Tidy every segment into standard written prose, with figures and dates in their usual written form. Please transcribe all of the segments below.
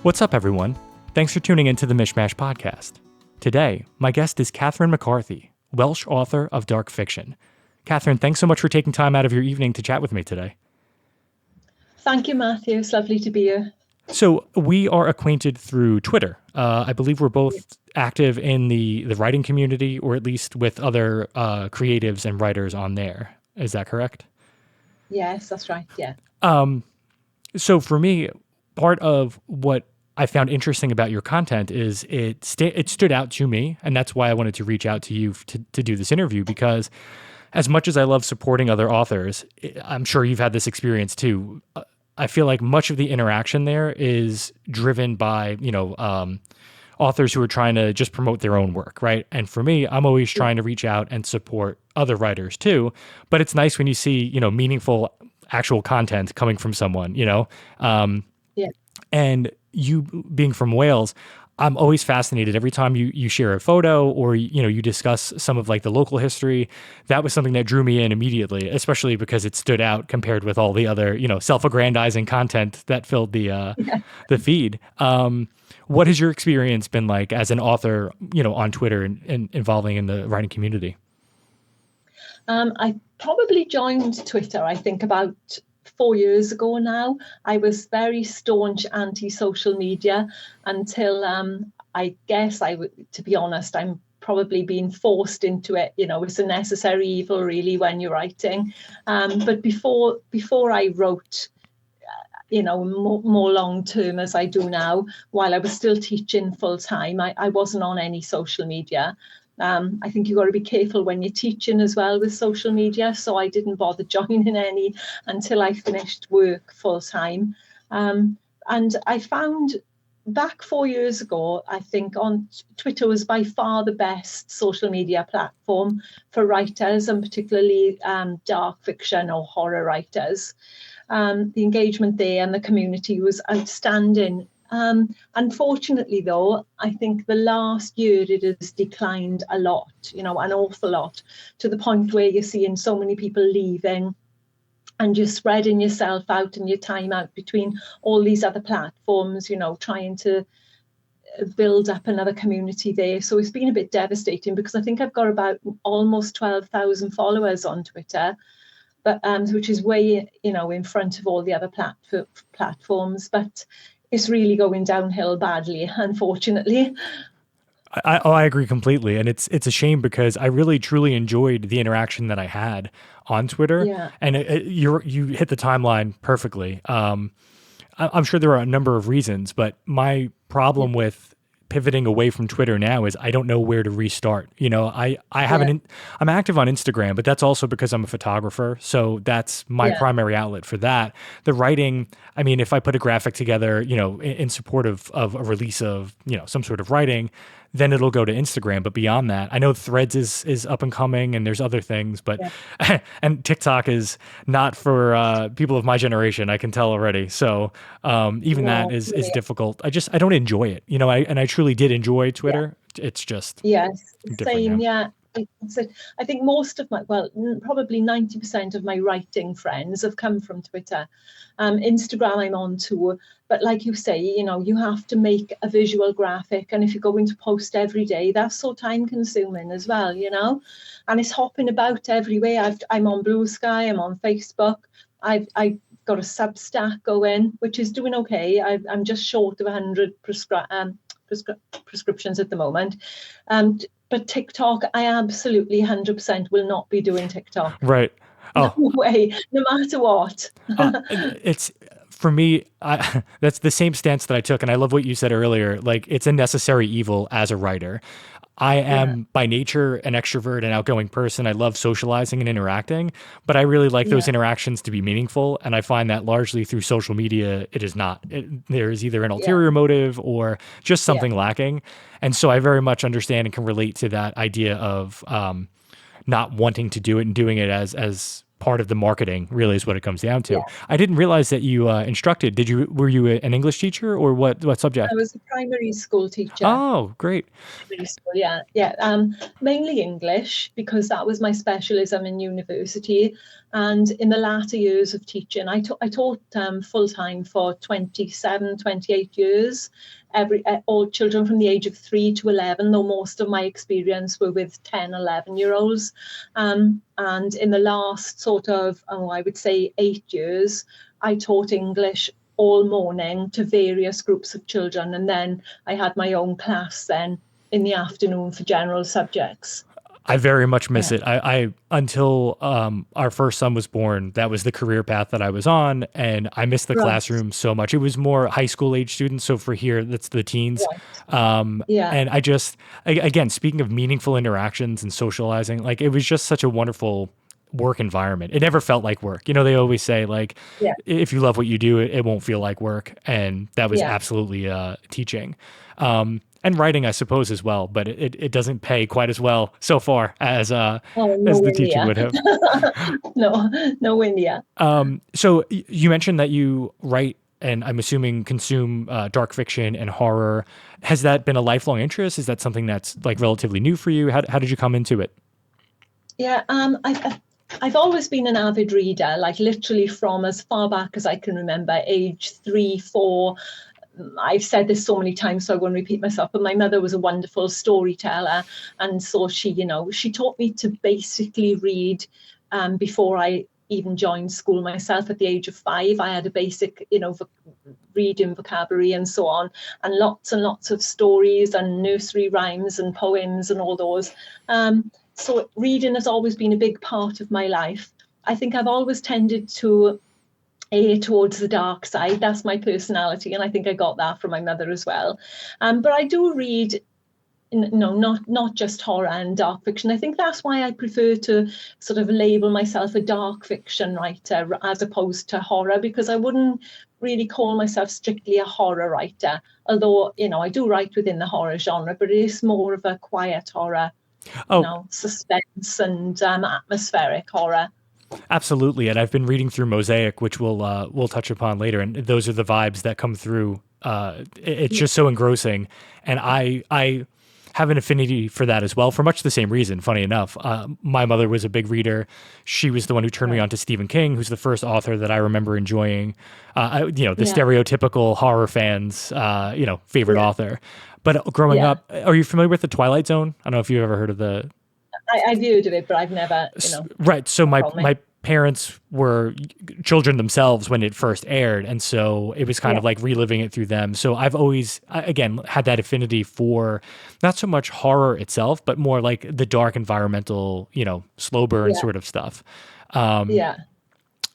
What's up, everyone? Thanks for tuning into the Mishmash podcast. Today, my guest is Catherine McCarthy, Welsh author of dark fiction. Catherine, thanks so much for taking time out of your evening to chat with me today. Thank you, Matthew. It's lovely to be here. So we are acquainted through Twitter. I believe we're both active in the writing community, or at least with other creatives and writers on there. Is that correct? Yes, that's right. Yeah. So for me, part of what I found interesting about your content is it stood out to me, and that's why I wanted to reach out to you to do this interview, because as much as I love supporting other authors, I'm sure you've had this experience too. I feel like much of the interaction there is driven by, authors who are trying to just promote their own work, right? And for me, I'm always trying to reach out and support other writers too. But it's nice when you see, meaningful actual content coming from someone, Yeah. And you being from Wales, I'm always fascinated every time you share a photo or, you discuss some of like the local history. That was something that drew me in immediately, especially because it stood out compared with all the other, self-aggrandizing content that filled the feed. What has your experience been like as an author, on Twitter and involving in the writing community? I probably joined Twitter, I think, about 4 years ago now. I was very staunch anti-social media until I guess to be honest, I'm probably being forced into it. It's a necessary evil really when you're writing. But before I wrote, more long term as I do now, while I was still teaching full time, I wasn't on any social media. I think you've got to be careful when you're teaching as well with social media. So I didn't bother joining any until I finished work full time. And I found back 4 years ago, I think on Twitter was by far the best social media platform for writers, and particularly dark fiction or horror writers. The engagement there and the community was outstanding. Unfortunately, though, I think the last year it has declined a lot, an awful lot, to the point where you're seeing so many people leaving and you're spreading yourself out and your time out between all these other platforms, trying to build up another community there. So it's been a bit devastating because I think I've got about almost 12,000 followers on Twitter, but which is way, in front of all the other platforms. But it's really going downhill badly, unfortunately. I agree completely. And it's a shame because I really, truly enjoyed the interaction that I had on Twitter. Yeah. And you hit the timeline perfectly. I'm sure there are a number of reasons, but my problem with pivoting away from Twitter now is I don't know where to restart. I haven't, I'm active on Instagram, but that's also because I'm a photographer. So that's my primary outlet for that. The writing, I mean, if I put a graphic together, in support of a release of, some sort of writing, then it'll go to Instagram. But beyond that, I know Threads is up and coming and there's other things, but, and TikTok is not for people of my generation, I can tell already. So even that is difficult. I don't enjoy it, I truly did enjoy Twitter. It's just same now. Yeah. I think most of probably 90% of my writing friends have come from Twitter. Instagram I'm on too, but like you say, you have to make a visual graphic, and if you're going to post every day, that's so time consuming as well, and it's hopping about everywhere. I'm on Blue Sky, I'm on Facebook, I've got a Substack going, which is doing okay. I'm just short of 100 prescriptions at the moment. But TikTok, I absolutely 100% will not be doing TikTok. Right. Oh. No way, no matter what. It's, for me, that's the same stance that I took. And I love what you said earlier. Like, it's a necessary evil as a writer. I am by nature an extrovert and outgoing person. I love socializing and interacting, but I really like those interactions to be meaningful. And I find that largely through social media, it is not. There is either an ulterior motive or just something lacking. And so I very much understand and can relate to that idea of not wanting to do it and doing it as part of the marketing, really, is what it comes down to. Yeah. I didn't realize that you instructed. Were you an English teacher, or what I subject? was a primary school teacher. Oh, great. Primary school, yeah, yeah. Mainly English because that was my specialism in university. And in the latter years of teaching, I taught full time for 27, 28 years. All children from the age of 3 to 11, though most of my experience were with 10, 11-year olds. And in the last sort of, I would say 8 years, I taught English all morning to various groups of children. And then I had my own class then in the afternoon for general subjects. I very much miss Yeah. it. I until our first son was born, that was the career path that I was on, and I missed the Right. classroom so much. It was more high school age students, so for here, that's the teens. Right. Yeah. And I just, again, speaking of meaningful interactions and socializing, like it was just such a wonderful work environment. It never felt like work. You know, they always say like, Yeah. if you love what you do, it won't feel like work, and that was Yeah. absolutely teaching. And writing, I suppose, as well, but it doesn't pay quite as well so far Oh, as the nowhere teaching near. would have. No, nowhere near. So you mentioned that you write and I'm assuming consume dark fiction and horror. Has that been a lifelong interest? Is that something that's like relatively new for you? How did you come into it? Yeah. I've always been an avid reader, like literally from as far back as I can remember, age 3, 4. I've said this so many times, so I won't repeat myself, but my mother was a wonderful storyteller. And so she taught me to basically read before I even joined school myself at the age of 5. I had a basic, reading vocabulary and so on, and lots of stories and nursery rhymes and poems and all those. So reading has always been a big part of my life. I think I've always tended to towards the dark side. That's my personality, and I think I got that from my mother as well. But I do read, not just horror and dark fiction. I think that's why I prefer to sort of label myself a dark fiction writer as opposed to horror, because I wouldn't really call myself strictly a horror writer. Although, I do write within the horror genre, but it is more of a quiet horror, Oh, suspense and atmospheric horror. absolutely. And I've been reading through Mosaic, which we'll touch upon later, and those are the vibes that come through. It's just so engrossing, and I have an affinity for that as well for much the same reason. Funny enough, my mother was a big reader. She was the one who turned me Right. on to Stephen King, who's the first author that I remember enjoying. The Yeah. stereotypical horror fans, favorite Yeah. author. But growing Yeah. up, are you familiar with the Twilight Zone? I don't know if you've ever heard of the. I've heard of it, but I've never, Right. So no my comment. my parents were children themselves when it first aired, and so it was kind Yeah. of like reliving it through them. So I've always again had that affinity for not so much horror itself, but more like the dark environmental, slow burn Yeah. sort of stuff. Yeah.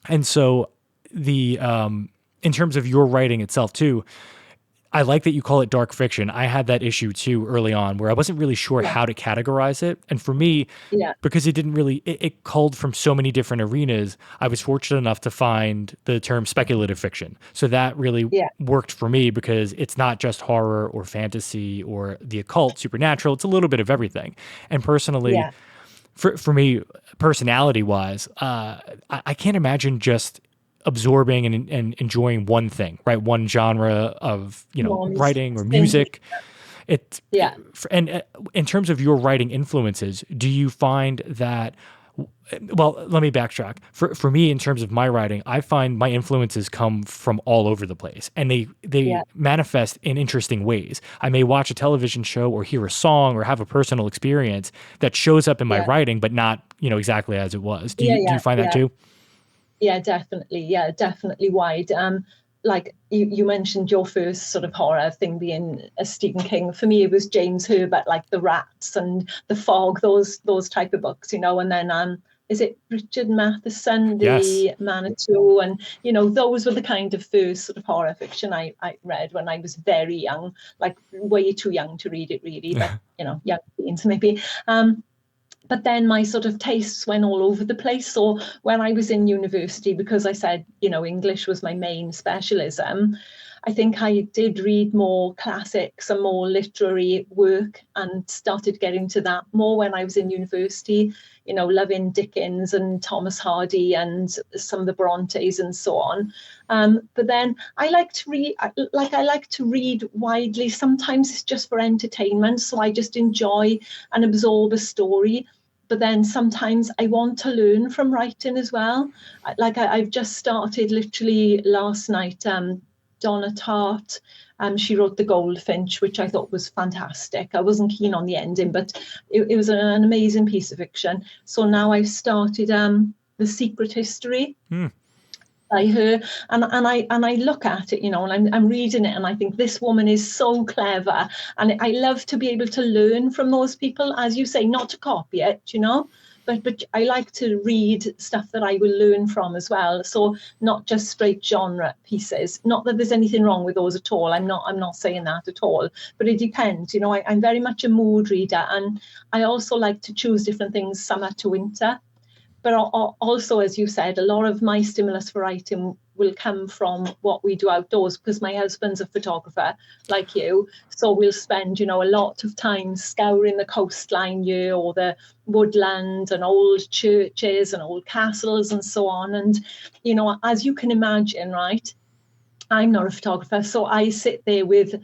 And so in terms of your writing itself too, I like that you call it dark fiction. I had that issue too early on where I wasn't really sure Yeah. how to categorize it. And for me, Yeah. because it didn't really, it culled from so many different arenas, I was fortunate enough to find the term speculative fiction. So that really Yeah. worked for me because it's not just horror or fantasy or the occult, supernatural. It's a little bit of everything. And personally, Yeah. for me, personality wise, I can't imagine just absorbing and enjoying one thing, right? One genre of, Norms. writing or Same here. music. It Yeah. and in terms of your writing influences, do you find that? Well, let me backtrack. For me, in terms of my writing, I find my influences come from all over the place, and they Yeah. manifest in interesting ways. I may watch a television show or hear a song or have a personal experience that shows up in my Yeah. writing, but not exactly as it was. Do Yeah. you Yeah. find that Yeah. too? Yeah. Definitely. Yeah. Definitely wide. Like you mentioned your first sort of horror thing being a Stephen King. For me, it was James Herbert, like The Rats and The Fog, those type of books, and then is it Richard Matheson, Yes. The Manitou, and those were the kind of first sort of horror fiction I read when I was very young, like way too young to read it really, but young teens maybe. But then my sort of tastes went all over the place. So when I was in university, because I said, English was my main specialism, I think I did read more classics and more literary work, and started getting to that more when I was in university, loving Dickens and Thomas Hardy and some of the Brontes and so on. But then I like to read, I like to read widely. Sometimes it's just for entertainment, so I just enjoy and absorb a story. But then sometimes I want to learn from writing as well. I've just started literally last night. Donna Tartt, she wrote The Goldfinch, which I thought was fantastic. I wasn't keen on the ending, but it was an amazing piece of fiction. So now I've started The Secret History by her, and I look at it, and I'm reading it, and I think this woman is so clever, and I love to be able to learn from those people, as you say, not to copy it, but I like to read stuff that I will learn from as well. So not just straight genre pieces. Not that there's anything wrong with those at all. I'm not saying that at all. But it depends. I'm very much a mood reader, and I also like to choose different things summer to winter. But also, as you said, a lot of my stimulus for writing will come from what we do outdoors, because my husband's a photographer like you. So we'll spend, a lot of time scouring the coastline here, or the woodland and old churches and old castles and so on. And, as you can imagine, right, I'm not a photographer, so I sit there with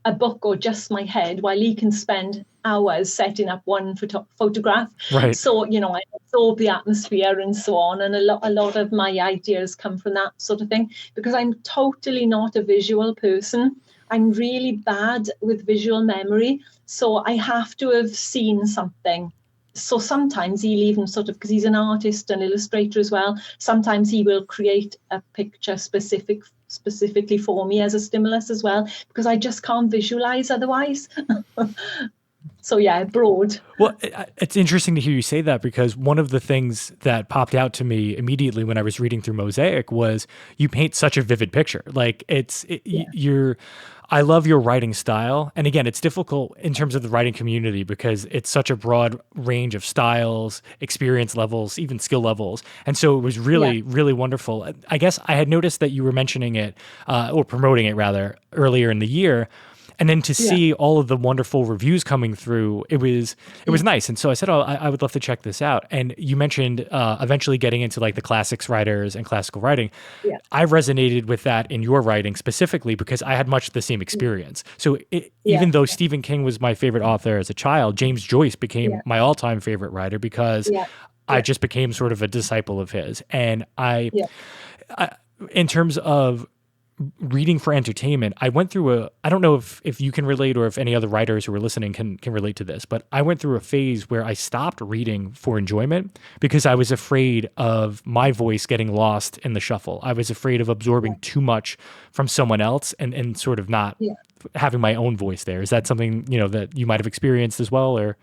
a book or just my head while he can spend hours setting up one photograph. Right. So, I absorb the atmosphere and so on. And a lot of my ideas come from that sort of thing, because I'm totally not a visual person. I'm really bad with visual memory. So I have to have seen something. So sometimes he'll even because he's an artist and illustrator as well, sometimes he will create a picture specifically for me as a stimulus as well, because I just can't visualize otherwise. So yeah, broad. Well, it's interesting to hear you say that, because one of the things that popped out to me immediately when I was reading through Mosaic was you paint such a vivid picture. Like I love your writing style. And again, it's difficult in terms of the writing community because it's such a broad range of styles, experience levels, even skill levels. And so it was really, really wonderful. I guess I had noticed that you were mentioning it, or promoting it rather, earlier in the year. And then to see all of the wonderful reviews coming through, it was nice. And so I said, I would love to check this out. And you mentioned eventually getting into like the classics writers and classical writing. Yeah. I resonated with that in your writing specifically because I had much the same experience. So even though Stephen King was my favorite author as a child, James Joyce became my all-time favorite writer because I just became sort of a disciple of his. And I in terms of reading for entertainment, I went through I don't know if you can relate or if any other writers who are listening can relate to this, but I went through a phase where I stopped reading for enjoyment because I was afraid of my voice getting lost in the shuffle. I was afraid of absorbing too much from someone else and sort of not having my own voice there. Is that something, that you might have experienced as well, or?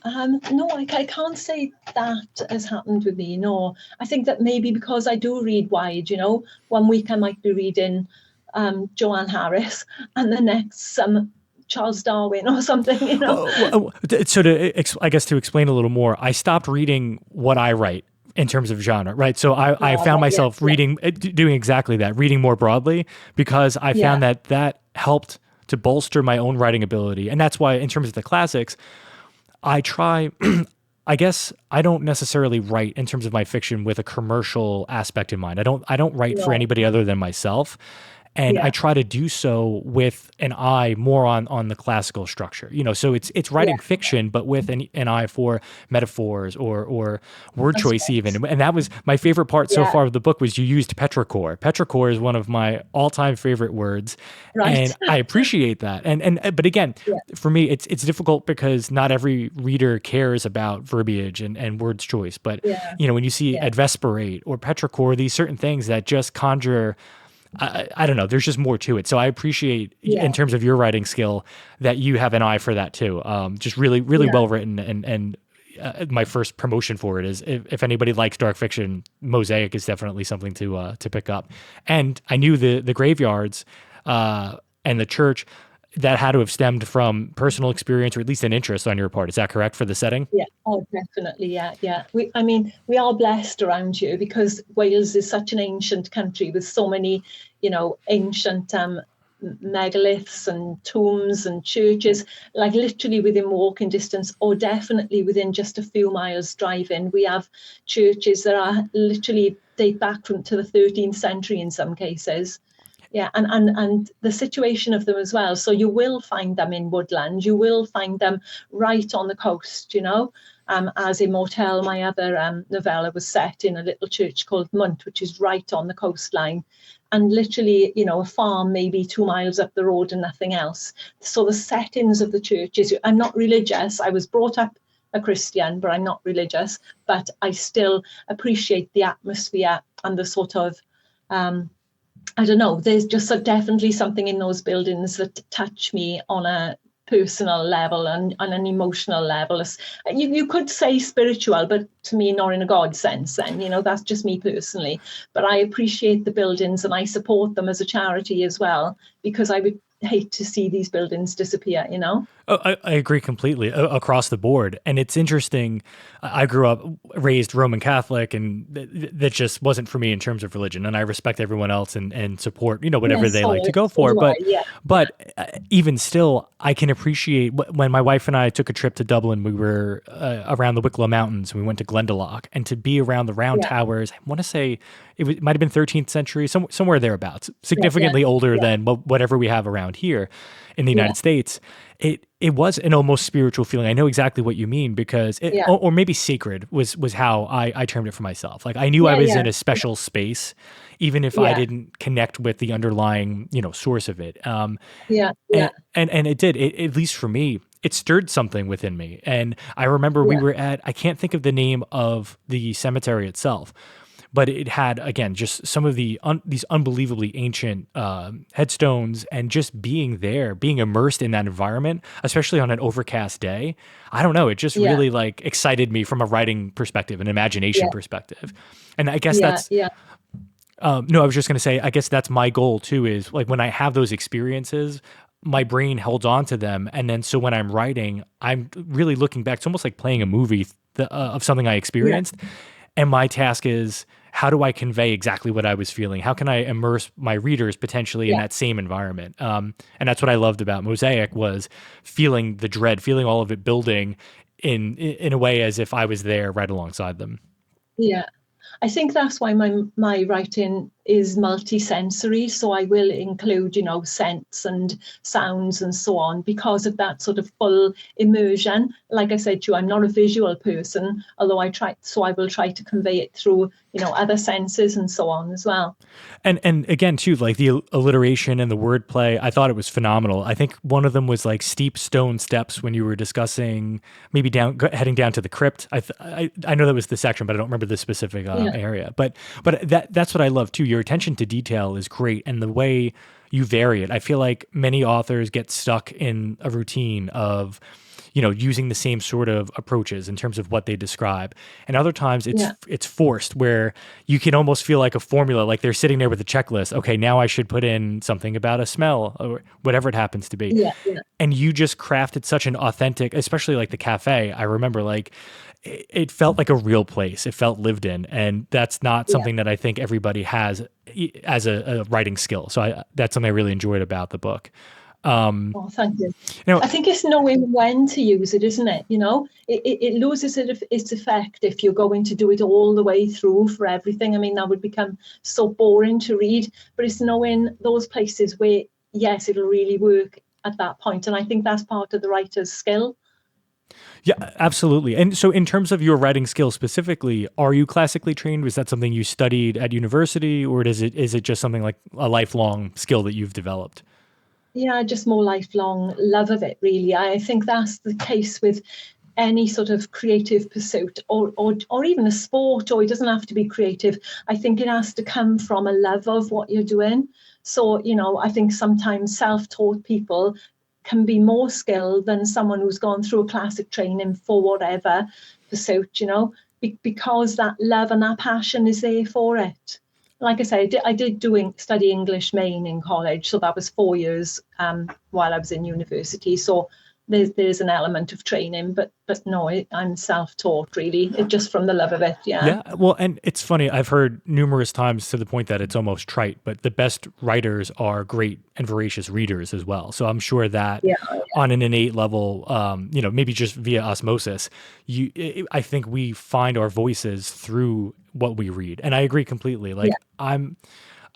No, I can't say that has happened with me. No, I think that maybe because I do read wide, 1 week I might be reading Joanne Harris, and the next Charles Darwin or something, So I guess to explain a little more, I stopped reading what I write in terms of genre, right? So I found myself doing exactly that, reading more broadly, because I found that helped to bolster my own writing ability. And that's why in terms of the classics, I try, I guess I don't necessarily write in terms of my fiction with a commercial aspect in mind. I don't write for anybody other than myself. And I try to do so with an eye more on the classical structure, so it's writing fiction, but with an eye for metaphors or word choice even. And that was my favorite part so far of the book was you used petrichor. Petrichor is one of my all-time favorite words. Right. And I appreciate that. But again, for me, it's difficult because not every reader cares about verbiage and words choice. But, when you see advesperate or petrichor, these certain things that just conjure I don't know. There's just more to it. So I appreciate in terms of your writing skill that you have an eye for that too. Just really, really well written. And my first promotion for it is if anybody likes dark fiction, Mosaic is definitely something to pick up. And I knew the graveyards and the church. that had to have stemmed from personal experience or at least an interest on your part. Is that correct for the setting? Yeah, oh, definitely. Yeah, yeah. I mean, we are blessed around here because Wales is such an ancient country with so many, ancient megaliths and tombs and churches, like literally within walking distance, or definitely within just a few miles driving. We have churches that are literally date back to the 13th century in some cases. Yeah, and the situation of them as well. So you will find them in woodland. You will find them right on the coast. As Immortelle, my other novella, was set in a little church called Munt, which is right on the coastline, and literally, a farm maybe 2 miles up the road and nothing else. So the settings of the churches. I'm not religious. I was brought up a Christian, but I'm not religious. But I still appreciate the atmosphere and the sort of I don't know, there's just definitely something in those buildings that touch me on a personal level and on an emotional level. You could say spiritual, but to me, not in a God sense then, that's just me personally. But I appreciate the buildings and I support them as a charity as well, because I would hate to see these buildings disappear. Oh, I agree completely across the board. And it's interesting. I grew up raised Roman Catholic, and that just wasn't for me in terms of religion. And I respect everyone else and support, whatever Yes, they like to go so for. do I. Yeah, But even still, I can appreciate when my wife and I took a trip to Dublin, we were around the Wicklow Mountains, and we went to Glendalough, and to be around the round yeah, towers, I want to say it might have been 13th century, somewhere thereabouts, yeah, yeah, significantly older yeah, than whatever we have around here in the yeah, United States. It was an almost spiritual feeling. I know exactly what you mean, because yeah, or maybe sacred was how I termed it for myself. Like, I knew I yeah, was yeah, in a special space, even if I yeah, didn't connect with the underlying, source of it. yeah, And yeah, it did, at least for me, it stirred something within me. And I remember we yeah, were I can't think of the name of the cemetery itself, but it had, again, just some of these unbelievably ancient headstones, and just being there, being immersed in that environment, especially on an overcast day. I don't know, it just yeah, really like excited me from a writing perspective, an imagination yeah, perspective. And I guess yeah, that's yeah, no, I was just going to say, I guess that's my goal too, is like when I have those experiences, my brain holds on to them. And then so when I'm writing, I'm really looking back. It's almost like playing a movie of something I yeah, experienced. And my task is, how do I convey exactly what I was feeling? How can I immerse my readers potentially in yeah. that same environment? And that's what I loved about Mosaic, was feeling the dread, feeling all of it building in a way as if I was there right alongside them. Yeah, I think that's why my writing is multi-sensory. So I will include, scents and sounds and so on, because of that sort of full immersion. Like I said to you, I'm not a visual person, although I will try to convey it through, other senses and so on as well. And again too, like the alliteration and the wordplay, I thought it was phenomenal. I think one of them was like steep stone steps when you were discussing maybe heading down to the crypt. I know that was the section, but I don't remember the specific Yeah, area. But that's what I love too. Your attention to detail is great, and the way you vary it. I feel like many authors get stuck in a routine of, using the same sort of approaches in terms of what they describe. And other times yeah, it's forced, where you can almost feel like a formula, like they're sitting there with a checklist. Okay, now I should put in something about a smell or whatever it happens to be. yeah, yeah, And you just crafted such an authentic, especially like the cafe. I remember, like, it felt like a real place. It felt lived in, and that's not yeah. something that I think everybody has as a writing skill. So that's something I really enjoyed about the book. Oh, thank you. You know, I think it's knowing when to use it, isn't it? It loses its effect if you're going to do it all the way through for everything. I mean, that would become so boring to read. But it's knowing those places where, yes, it'll really work at that point. And I think that's part of the writer's skill. Yeah, absolutely. And so, in terms of your writing skills specifically, are you classically trained? Was that something you studied at university, or is it just something like a lifelong skill that you've developed? Yeah, just more lifelong love of it, really. I think that's the case with any sort of creative pursuit, or even a sport, or it doesn't have to be creative. I think it has to come from a love of what you're doing. So, I think sometimes self-taught people can be more skilled than someone who's gone through a classic training for whatever pursuit, because that love and that passion is there for it. like I said, I did study English main in college, so that was 4 years while I was in university. So there's an element of training, but no, I'm self-taught really, just from the love of it. Yeah. Yeah, well, and it's funny. I've heard numerous times to the point that it's almost trite, but the best writers are great and voracious readers as well. So I'm sure that Yeah. on an innate level, maybe just via osmosis, I think we find our voices through what we read. And I agree completely. Like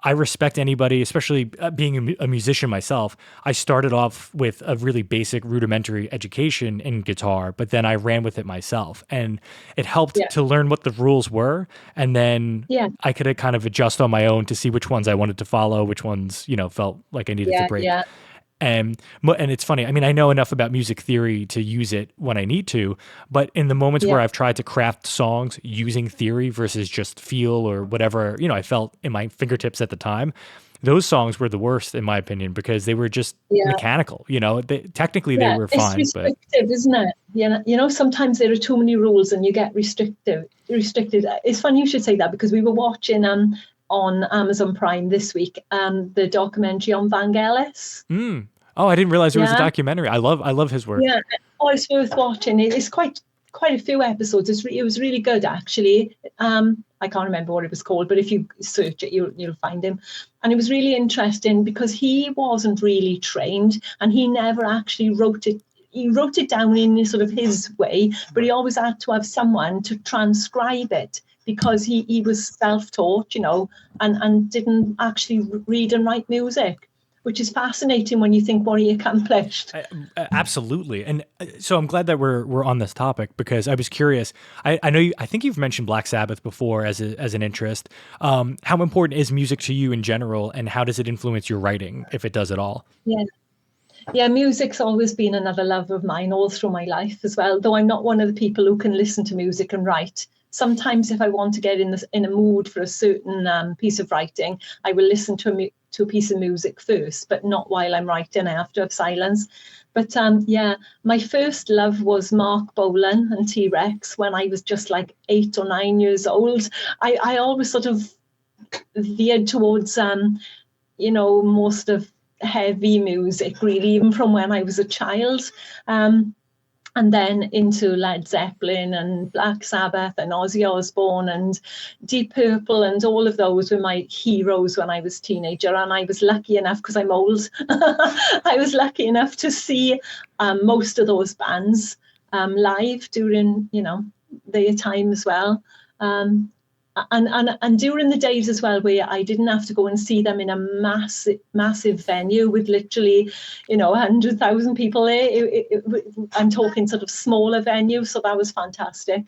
I respect anybody, especially being a musician myself. I started off with a really basic rudimentary education in guitar, but then I ran with it myself. And it helped Yeah. to learn what the rules were. And then Yeah. I could kind of adjust on my own to see which ones I wanted to follow, which ones, felt like I needed to Yeah. break. Yeah. And it's funny. I mean, I know enough about music theory to use it when I need to, but in the moments where Yeah. I've tried to craft songs using theory versus just feel or whatever, I felt in my fingertips at the time, those songs were the worst in my opinion because they were just Yeah. mechanical. Technically they Yeah, were it's fine, but restrictive, isn't it? Sometimes there are too many rules and you get restricted. It's funny you should say that because we were watching on Amazon Prime this week the documentary on Vangelis. oh, I didn't realize it was a Yeah, documentary. I love his work. yeah. Oh, it's worth watching. It's quite a few episodes. It was really good actually. I can't remember what it was called, but if you search it, you'll find him. And it was really interesting because he wasn't really trained and he never actually wrote it. He wrote it down in sort of his way, but he always had to have someone to transcribe it because he was self-taught, and didn't actually read and write music, which is fascinating when you think what he accomplished. Absolutely, and so I'm glad that we're on this topic because I was curious. I know I think you've mentioned Black Sabbath before as an interest. How important is music to you in general, and how does it influence your writing, if it does at all? Yeah. Yeah, music's always been another love of mine all through my life as well, though I'm not one of the people who can listen to music and write. Sometimes if I want to get in a mood for a certain piece of writing, I will listen to a piece of music first, but not while I'm writing. I have to have silence. But yeah, my first love was Mark Bolan and T-Rex when I was just like 8 or 9 years old. I always sort of veered towards, most of heavy music, really, even from when I was a child. And then into Led Zeppelin and Black Sabbath and Ozzy Osbourne and Deep Purple, and all of those were my heroes when I was a teenager. And I was lucky enough, because I'm old, I was lucky enough to see most of those bands live during, their time as well. And during the days as well where I didn't have to go and see them in a massive venue with literally 100,000 people there. I'm talking sort of smaller venues, so that was fantastic.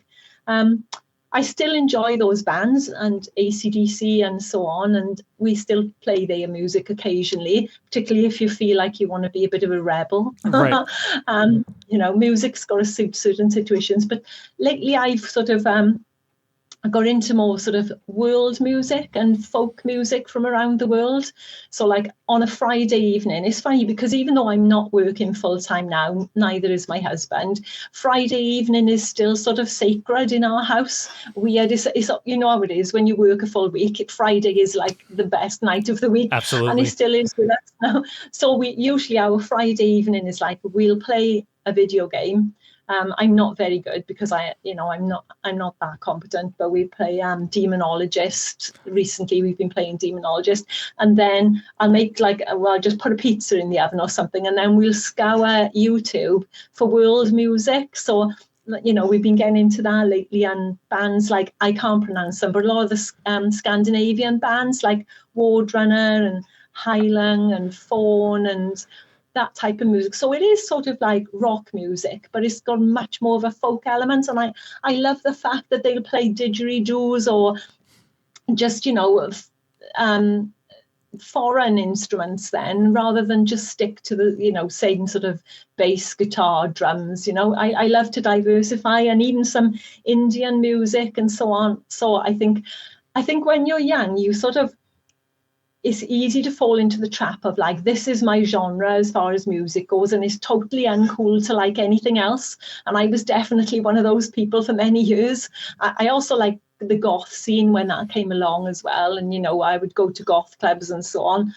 I still enjoy those bands and AC/DC and so on, and we still play their music occasionally, particularly if you feel like you want to be a bit of a rebel. Right. Music's got to suit certain situations, but lately I've sort of I got into more sort of world music and folk music from around the world. So like on a Friday evening, it's funny because even though I'm not working full time now, neither is my husband, Friday evening is still sort of sacred in our house. It's you know how it is when you work a full week, Friday is like the best night of the week. Absolutely. And it still is with us now. So our Friday evening is like, we'll play a video game. I'm not very good because I'm not that competent, but we play Demonologist. Recently we've been playing Demonologist, and then I'll make just put a pizza in the oven or something, and then we'll scour YouTube for world music. So we've been getting into that lately, and bands like, I can't pronounce them, but a lot of the Scandinavian bands like Wardrunner and Highlang and Fawn and that type of music. So it is sort of like rock music, but it's got much more of a folk element. And I love the fact that they'll play didgeridoos or just, foreign instruments then, rather than just stick to the, same sort of bass, guitar, drums. I love to diversify, and even some Indian music and so on. So I think when you're young, you sort of, it's easy to fall into the trap of like, this is my genre as far as music goes, and it's totally uncool to like anything else. And I was definitely one of those people for many years. I also like the goth scene when that came along as well. And, I would go to goth clubs and so on.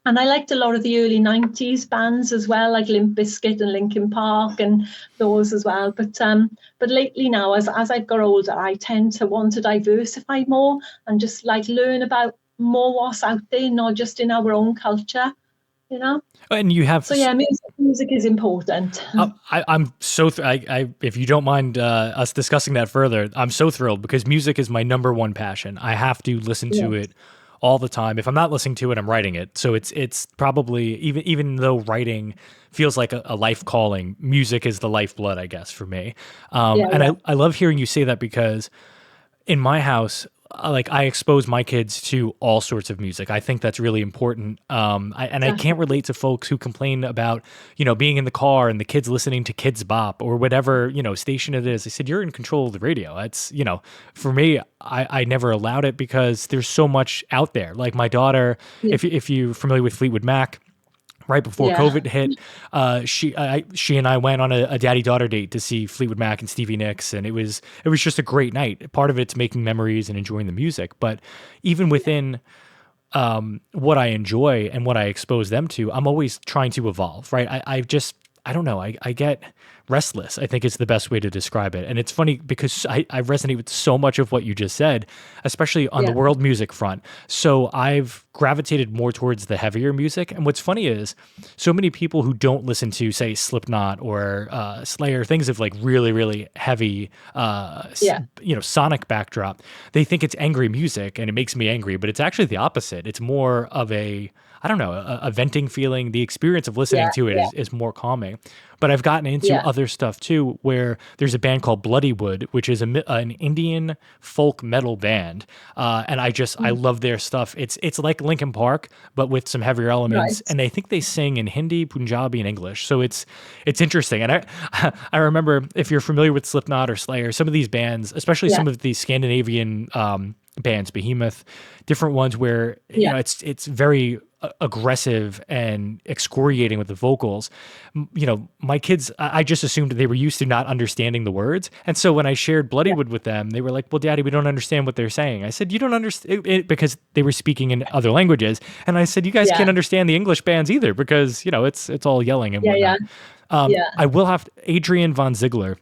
And I liked a lot of the early 90s bands as well, like Limp Bizkit and Linkin Park and those as well. But lately now, as I've got older, I tend to want to diversify more and just like learn about more what's out there, not just in our own culture, And you have music is important. I'm so if you don't mind us discussing that further, I'm so thrilled because music is my number one passion. I have to listen to it all the time. If I'm not listening to it, I'm writing it. So it's probably even though writing feels like a life calling, music is the lifeblood, I guess, for me. I love hearing you say that because in my house, I expose my kids to all sorts of music. I think that's really important. I can't relate to folks who complain about, being in the car and the kids listening to Kids Bop or whatever, station it is. I said, you're in control of the radio. It's, for me, I never allowed it because there's so much out there. Like my daughter, if you're familiar with Fleetwood Mac, right before COVID hit, she and I went on a daddy-daughter date to see Fleetwood Mac and Stevie Nicks, and it was just a great night. Part of it's making memories and enjoying the music, but even within what I enjoy and what I expose them to, I'm always trying to evolve, right? I don't know. I get restless, I think is the best way to describe it. And it's funny because I resonate with so much of what you just said, especially on the world music front. So I've gravitated more towards the heavier music. And what's funny is so many people who don't listen to, say, Slipknot or Slayer, things of like really, really heavy, sonic backdrop, they think it's angry music and it makes me angry, but it's actually the opposite. It's more of a venting feeling. The experience of listening to it is more calming. But I've gotten into other stuff too, where there's a band called Bloodywood, which is an Indian folk metal band, and I love their stuff. It's like Linkin Park, but with some heavier elements, and I think they sing in Hindi, Punjabi, and English. So it's interesting. And I remember, if you're familiar with Slipknot or Slayer, some of these bands, especially some of these Scandinavian bands, Behemoth, different ones where it's very aggressive and excoriating with the vocals. My kids, I just assumed they were used to not understanding the words. And so when I shared Bloodywood with them, they were like, well, Daddy, we don't understand what they're saying. I said, you don't understand it, because they were speaking in other languages. And I said, you guys can't understand the English bands either, because, it's all yelling and whatnot. I will have Adrian von Ziegler.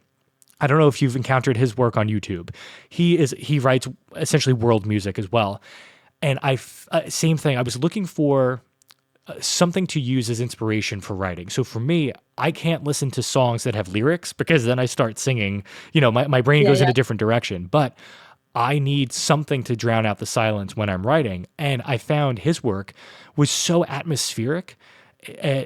I don't know if you've encountered his work on YouTube. He writes essentially world music as well. And same thing. I was looking for something to use as inspiration for writing. So for me, I can't listen to songs that have lyrics because then I start singing. My brain goes in a different direction. But I need something to drown out the silence when I'm writing. And I found his work was so atmospheric.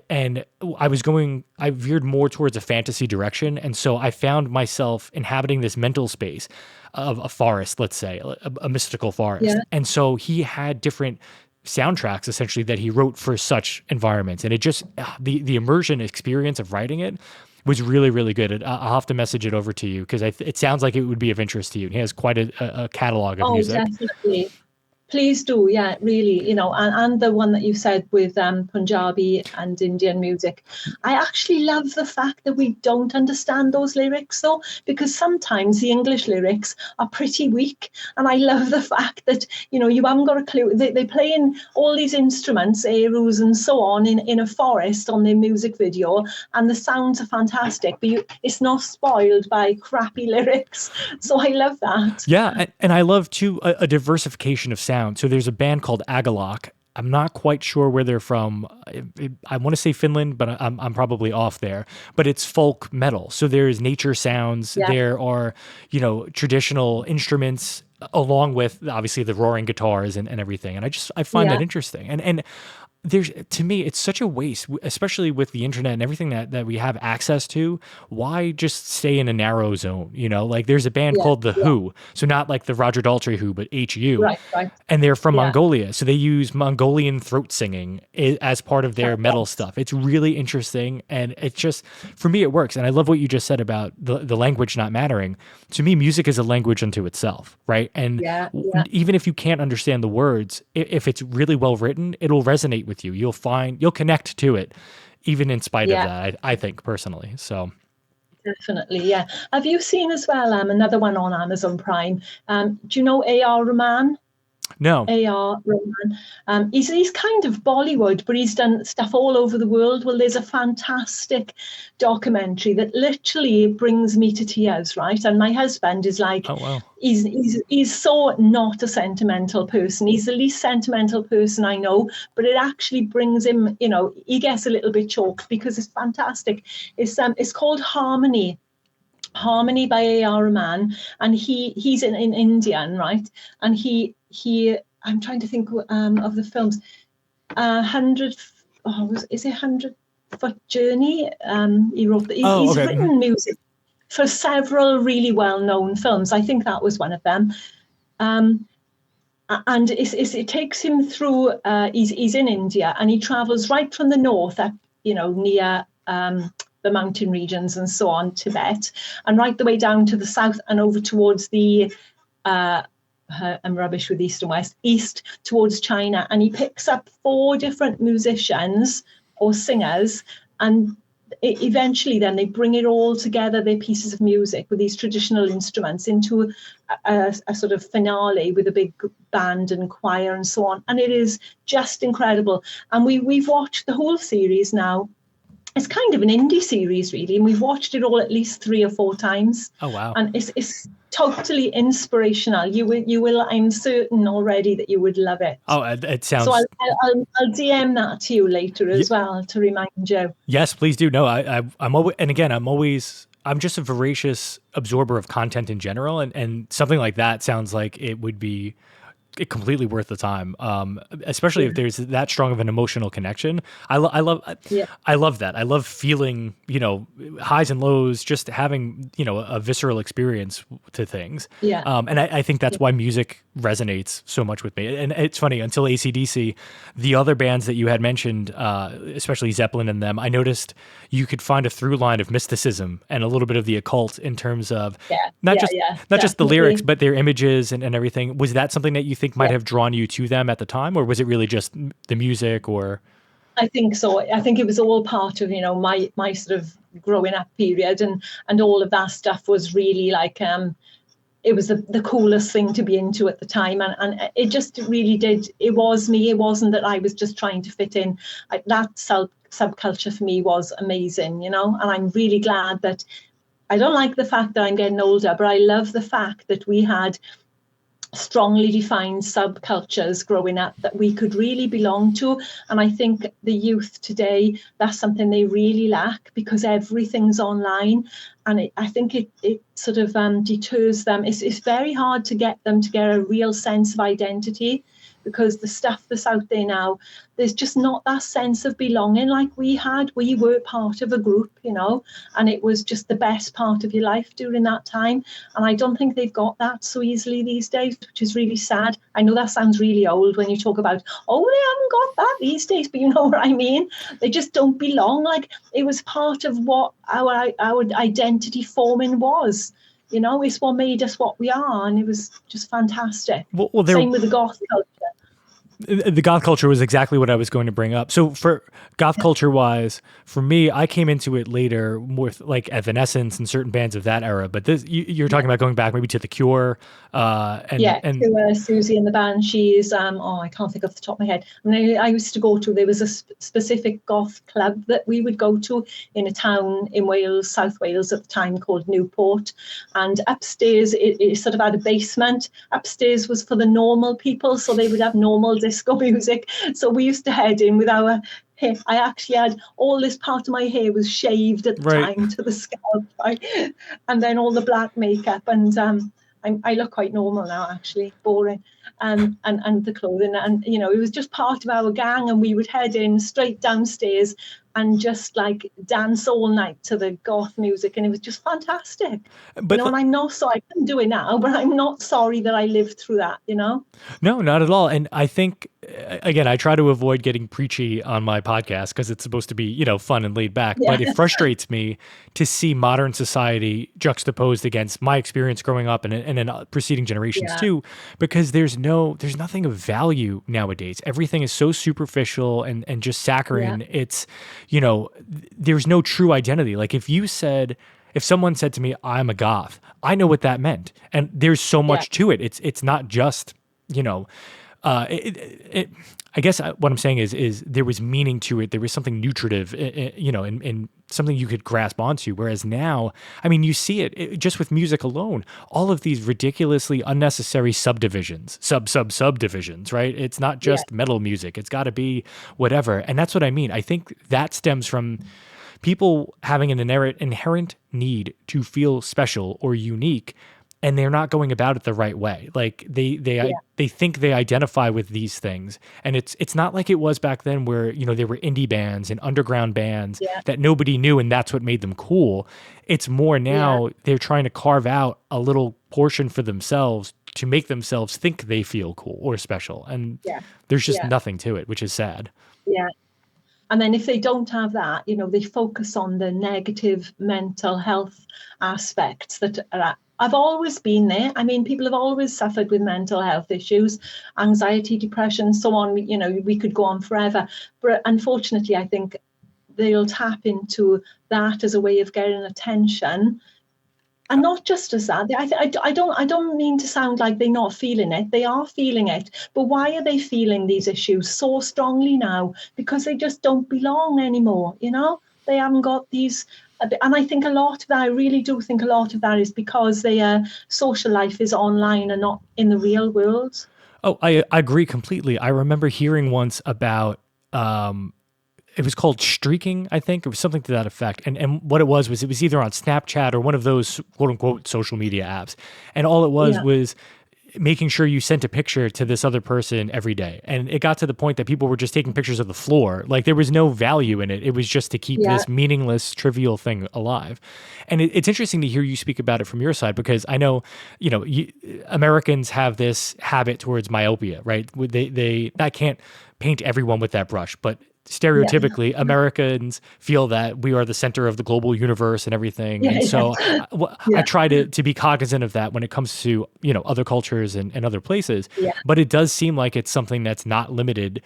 And I veered more towards a fantasy direction. And so I found myself inhabiting this mental space of a forest, let's say, a mystical forest. Yeah. And so he had different soundtracks essentially that he wrote for such environments. And it just, the immersion experience of writing it was really, really good. I'll have to message it over to you because it sounds like it would be of interest to you. He has quite a catalog of music. Oh, definitely. Please do, yeah, really, and the one that you said with Punjabi and Indian music. I actually love the fact that we don't understand those lyrics, though, because sometimes the English lyrics are pretty weak. And I love the fact that, you haven't got a clue. They play in all these instruments, arus and so on, in a forest on their music video, and the sounds are fantastic, but it's not spoiled by crappy lyrics. So I love that. Yeah, and I love, too, a diversification of sound. So there's a band called Agalok. I'm not quite sure where they're from. I want to say Finland, but I'm probably off there. But it's folk metal. So there's nature sounds. Yeah. There are, traditional instruments along with obviously the roaring guitars and everything. And I find that interesting. And to me, it's such a waste, especially with the internet and everything that we have access to. Why just stay in a narrow zone? Like there's a band called The Who. So not like the Roger Daltrey Who, but HU. Right. And they're from Mongolia. So they use Mongolian throat singing as part of their metal stuff. It's really interesting. And it's just, for me, it works. And I love what you just said about the language not mattering. To me, music is a language unto itself, right? And even if you can't understand the words, if it's really well written, it'll resonate with you. You'll connect to it, even in spite of that, I think personally. So Definitely, yeah. Have you seen as well another one on Amazon Prime? Do you know A.R. Rahman? No. A.R. Rahman. He's kind of Bollywood, but he's done stuff all over the world. Well, there's a fantastic documentary that literally brings me to tears, right? And my husband is like, Oh, wow. he's so not a sentimental person. He's the least sentimental person I know, but it actually brings him, he gets a little bit choked because it's fantastic. It's called Harmony by A.R. Rahman, and he's in Indian, right? And he I'm trying to think of the films. 100, is it 100 Foot Journey? He wrote. Oh, He's okay. written music for several really well-known films. I think that was one of them. And it takes him through. He's in India, and he travels right from the north up, near the mountain regions and so on, Tibet, and right the way down to the south and over towards the. I'm rubbish with east and west. East towards China, and he picks up 4 different musicians or singers, and eventually then they bring it all together, their pieces of music with these traditional instruments, into a sort of finale with a big band and choir and so on, and it is just incredible. And we've watched the whole series now. It's kind of an indie series, really, and we've watched it all at least 3 or 4 times. Oh, wow. And it's totally inspirational. You will. I'm certain already that you would love it. Oh, it sounds. So I'll DM that to you later as well to remind you. Yes, please do. No, I'm always, and again, I'm just a voracious absorber of content in general, and something like that sounds like it would be completely worth the time, especially if there's that strong of an emotional connection. I love that. I love feeling, highs and lows, just having, a visceral experience to things. Yeah. And I think that's why music resonates so much with me. And it's funny, until AC/DC, the other bands that you had mentioned, especially Zeppelin and them, I noticed you could find a through line of mysticism and a little bit of the occult in terms of not just the lyrics, but their images and everything. Was that something that you think might have drawn you to them at the time, or was it really just the music? Or I think so. I think it was all part of my sort of growing up period, and all of that stuff was really like it was the coolest thing to be into at the time, and it just really did. It was me. It wasn't that I was just trying to fit in. That subculture for me was amazing, and I'm really glad that. I don't like the fact that I'm getting older, but I love the fact that we had strongly defined subcultures growing up that we could really belong to. And I think the youth today, that's something they really lack, because everything's online, and I think it sort of deters them. It's very hard to get them to get a real sense of identity, because the stuff that's out there now, there's just not that sense of belonging like we had. We were part of a group, and it was just the best part of your life during that time. And I don't think they've got that so easily these days, which is really sad. I know that sounds really old when you talk about, they haven't got that these days, but you know what I mean? They just don't belong. Like, it was part of what our identity forming was. It's what made us what we are, and it was just fantastic. Well, same with the goth culture. The goth culture was exactly what I was going to bring up. So for goth culture wise, for me, I came into it later with like Evanescence and certain bands of that era. But this, you're talking about going back maybe to The Cure. To Susie and the Banshees. I can't think off the top of my head. I used to go to, there was a specific goth club that we would go to in a town in Wales, South Wales at the time, called Newport. And upstairs, it sort of had a basement. Upstairs was for the normal people, so they would have normal disco music. So we used to head in with our hair. I actually had all this part of my hair was shaved at the time to the scalp, right? And then all the black makeup, and I look quite normal now, actually, boring, and the clothing, and it was just part of our gang, and we would head in straight downstairs and just like dance all night to the goth music, and it was just fantastic. But and I'm not sorry, I couldn't do it now, but I'm not sorry that I lived through that. No, not at all. And I think, again, I try to avoid getting preachy on my podcast because it's supposed to be fun and laid back. But it frustrates me to see modern society juxtaposed against my experience growing up and in preceding generations too, because there's nothing of value nowadays. Everything is so superficial and just saccharine. It's there's no true identity. Like if you said, If someone said to me, I'm a goth, I know what that meant. And there's so Yeah. much to it. It's not just, you know, I guess what I'm saying is there was meaning to it. There was something nutritive, you know, and something you could grasp onto. Whereas now, I mean, you see it just with music alone. All of these ridiculously unnecessary subdivisions, subdivisions, right? It's not Yeah. just metal music. It's got to be whatever, and that's what I mean. I think that stems from people having an inherent need to feel special or unique, and they're not going about it the right way. Like Yeah. they think they identify with these things, and it's not like it was back then where, you know, there were indie bands and underground bands Yeah. that nobody knew, and that's what made them cool. It's more Yeah. now they're trying to carve out a little portion for themselves to make themselves think they feel cool or special, and Yeah. there's just Yeah. nothing to it, which is sad. Yeah. And then if they don't have that, you know, they focus on the negative mental health aspects that are. I've always been there. I mean, people have always suffered with mental health issues, anxiety, depression, so on. You know, we could go on forever. But unfortunately, I think they'll tap into that as a way of getting attention. And not just as that, I don't mean to sound like they're not feeling it. They are feeling it. But why are they feeling these issues so strongly now? Because they just don't belong anymore, you know? They haven't got these. And I think a lot of that, I really do think a lot of that is because their social life is online and not in the real world. Oh, I agree completely. I remember hearing once about it was called streaking, I think. It was something to that effect. And what it was either on Snapchat or one of those quote unquote social media apps. And all it Yeah, was making sure you sent a picture to this other person every day. And it got to the point that people were just taking pictures of the floor. Like there was no value in it. It was just to keep yeah, this meaningless, trivial thing alive. And it's interesting to hear you speak about it from your side, because I know, you know, Americans have this habit towards myopia, right? I can't paint everyone with that brush, but yeah, stereotypically Americans feel that we are the center of the global universe and everything. yeah, And so yeah, I yeah, try to be cognizant of that when it comes to, you know, other cultures and other places. yeah, But it does seem like it's something that's not limited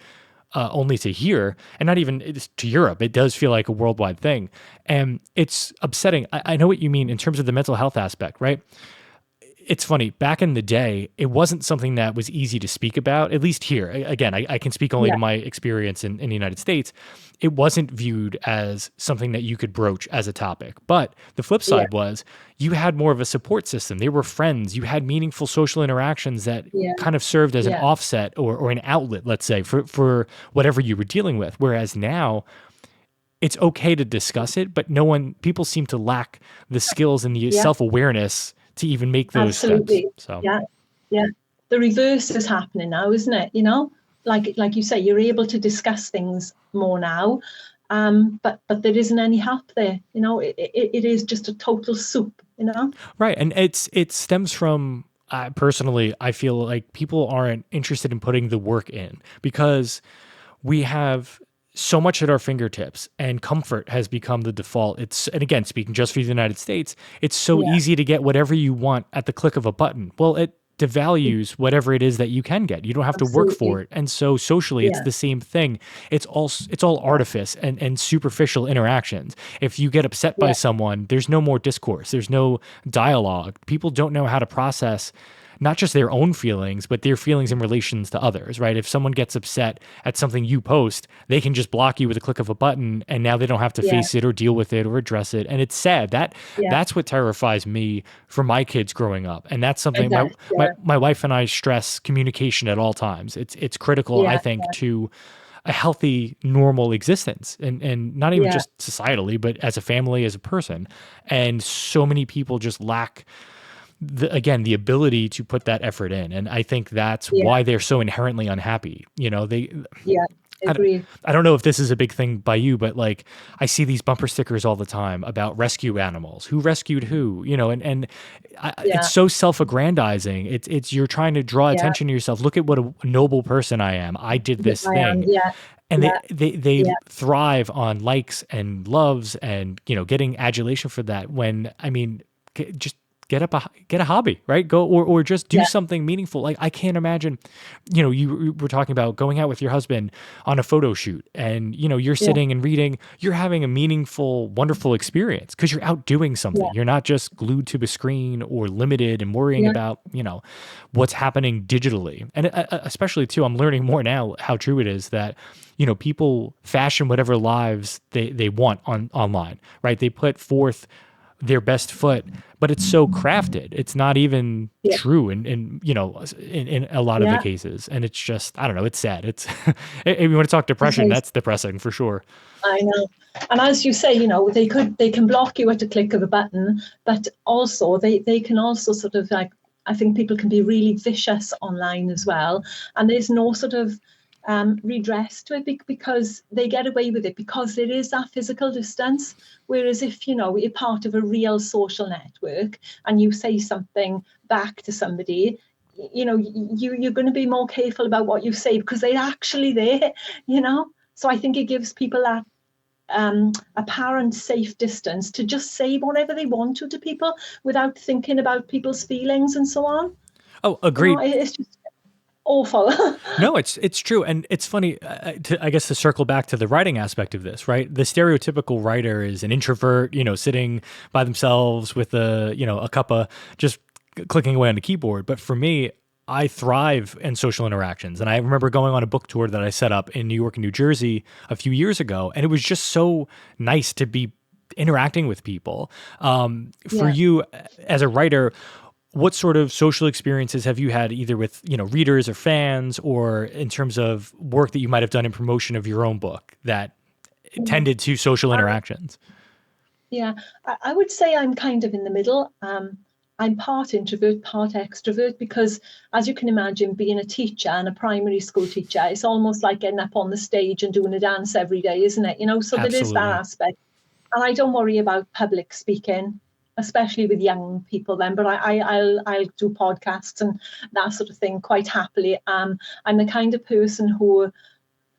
only to here, and not even to Europe. It does feel like a worldwide thing. And it's upsetting. I know what you mean in terms of the mental health aspect, right? It's funny, back in the day, it wasn't something that was easy to speak about, at least here. Again, I can speak only yeah, to my experience in the United States. It wasn't viewed as something that you could broach as a topic. But the flip yeah, side was you had more of a support system. They were friends. You had meaningful social interactions that yeah, kind of served as an yeah, offset or an outlet, let's say, for whatever you were dealing with. Whereas now, it's okay to discuss it, but people seem to lack the skills and the yeah. self awareness to even make those steps. Absolutely. So, Yeah. Yeah. The reverse is happening now, isn't it? You know, like you say, you're able to discuss things more now. But there isn't any help there. You know, it is just a total soup, you know? right. And it stems from, personally, I feel like people aren't interested in putting the work in because we have so much at our fingertips and comfort has become the default. And again, speaking just for the United States, it's so Yeah, easy to get whatever you want at the click of a button. Well, it devalues whatever it is that you can get. You don't have to work for absolutely. it. And so socially, it's Yeah, the same thing. It's all yeah, artifice and superficial interactions. If you get upset by yeah, someone, there's no more discourse. There's no dialogue. People don't know how to process not just their own feelings, but their feelings in relations to others, right? If someone gets upset at something you post, they can just block you with a click of a button, and now they don't have to yeah, face it or deal with it or address it. And it's sad. yeah. That's what terrifies me for my kids growing up. And that's It something my does. Yeah, my wife and I stress communication at all times. It's critical, I yeah, think, to a healthy, normal existence, and not even yeah, just societally, but as a family, as a person. And so many people just lack the ability to put that effort in, and I think that's yeah, why they're so inherently unhappy. You know, yeah. I, don't- Agree. I don't know if this is a big thing by you, but like I see these bumper stickers all the time about rescue animals, who rescued who, you know, and Yeah, it's so self-aggrandizing. It's you're trying to draw yeah. attention to yourself. Look at what a noble person I am. I did Yeah, this I am. thing. Yeah, And yeah, they yeah, thrive on likes and loves and, you know, getting adulation for that, when I mean, just get a hobby, right? Go or just do Yeah, something meaningful. Like I can't imagine, you were talking about going out with your husband on a photo shoot, and you're yeah, sitting and reading, you're having a meaningful, wonderful experience because you're out doing something. yeah, You're not just glued to the screen or limited and worrying yeah, about, what's happening digitally. And especially too, I'm learning more now how true it is that people fashion whatever lives they want online, right? They put forth their best foot, but it's so crafted. It's not even yeah, true in a lot of the yeah. cases. And it's just, I don't know, it's sad. It's if you want to talk It depression, is. that's depressing for sure. I know. And as you say, they can block you at a click of a button, but also they can also sort of like, I think people can be really vicious online as well. And there's no sort of redress to it because they get away with it because there is that physical distance. Whereas if you're part of a real social network and you say something back to somebody, you're going to be more careful about what you say because they're actually there, you know. So I think it gives people that apparent safe distance to just say whatever they want to people without thinking about people's feelings and so on. Oh, agreed. It's just awful. No, it's true, and it's funny. I guess to circle back to the writing aspect of this, right? The stereotypical writer is an introvert, sitting by themselves with a cup of just clicking away on the keyboard. But for me, I thrive in social interactions, and I remember going on a book tour that I set up in New York and New Jersey a few years ago, and it was just so nice to be interacting with people. For Yeah. you as a writer, what sort of social experiences have you had either with readers or fans, or in terms of work that you might have done in promotion of your own book that tended to social Um, interactions? yeah, I would say I'm kind of in the middle. I'm part introvert, part extrovert, because as you can imagine, being a teacher and a primary school teacher, it's almost like getting up on the stage and doing a dance every day, isn't it? So there is that Absolutely. aspect. And I don't worry about public speaking, especially with young people then, but I'll do podcasts and that sort of thing quite happily. I'm the kind of person who,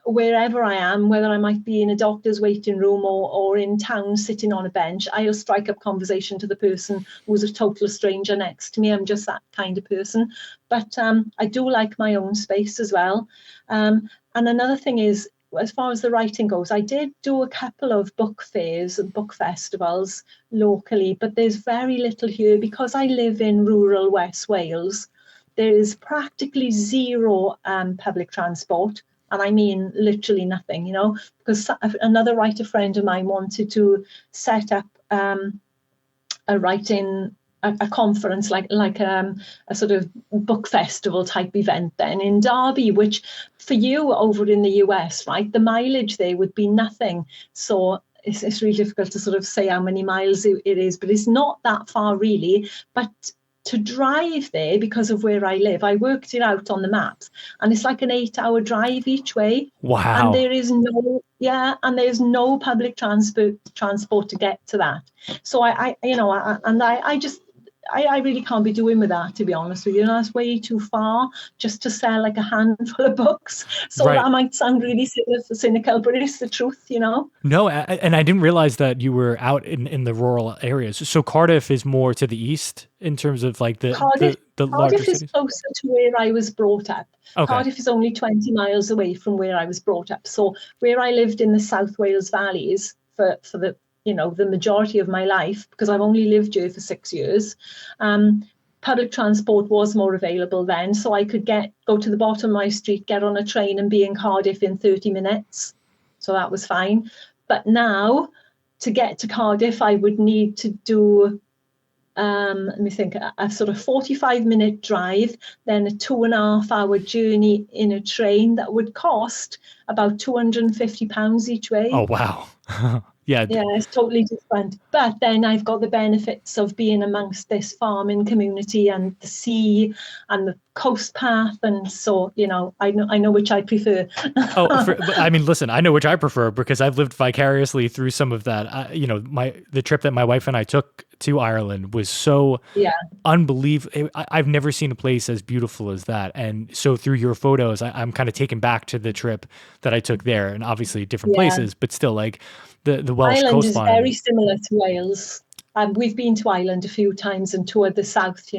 wherever I am, whether I might be in a doctor's waiting room or in town sitting on a bench, I'll strike up conversation to the person who's a total stranger next to me. I'm just that kind of person. But I do like my own space as well. And another thing is, as far as the writing goes, I did do a couple of book fairs and book festivals locally, but there's very little here because I live in rural West Wales. There is practically zero public transport, and I mean literally nothing, because another writer friend of mine wanted to set up a writing a conference like a sort of book festival type event then in Derby, which for you over in the US, right, the mileage there would be nothing. So it's really difficult to sort of say how many miles it is, but it's not that far really. But to drive there, because of where I live, I worked it out on the maps, and it's like an 8-hour drive each way. And Wow. there is and there's no public transport to get to that. So I just I really can't be doing with that, to be honest with you. That's way too far just to sell like a handful of books. So Right. that might sound really cynical, but it's the truth. No, and I didn't realize that you were out in the rural areas. So Cardiff is more to the east in terms of like the Cardiff, the, the larger Cardiff is cities. closer to where I was brought up. Okay. Cardiff is only 20 miles away from where I was brought up. So where I lived in the South Wales valleys for the the majority of my life, because I've only lived here for 6 years, public transport was more available then. So I could go to the bottom of my street, get on a train and be in Cardiff in 30 minutes. So that was fine. But now to get to Cardiff, I would need to do let me think, a sort of 45-minute drive, then a 2.5 hour journey in a train that would cost about £250 each Oh way. wow. Yeah. Yeah, it's totally different. But then I've got the benefits of being amongst this farming community and the sea and the coast path. And so, I know which I prefer. Oh, I mean, listen, I know which I prefer because I've lived vicariously through some of that. The trip that my wife and I took to Ireland was so Yeah, unbelievable. I've never seen a place as beautiful as that. And so through your photos, I'm kind of taken back to the trip that I took there, and obviously different yeah. places, but still like the Welsh Ireland is very coastline. similar to Wales. We've been to Ireland a few times and toured the south,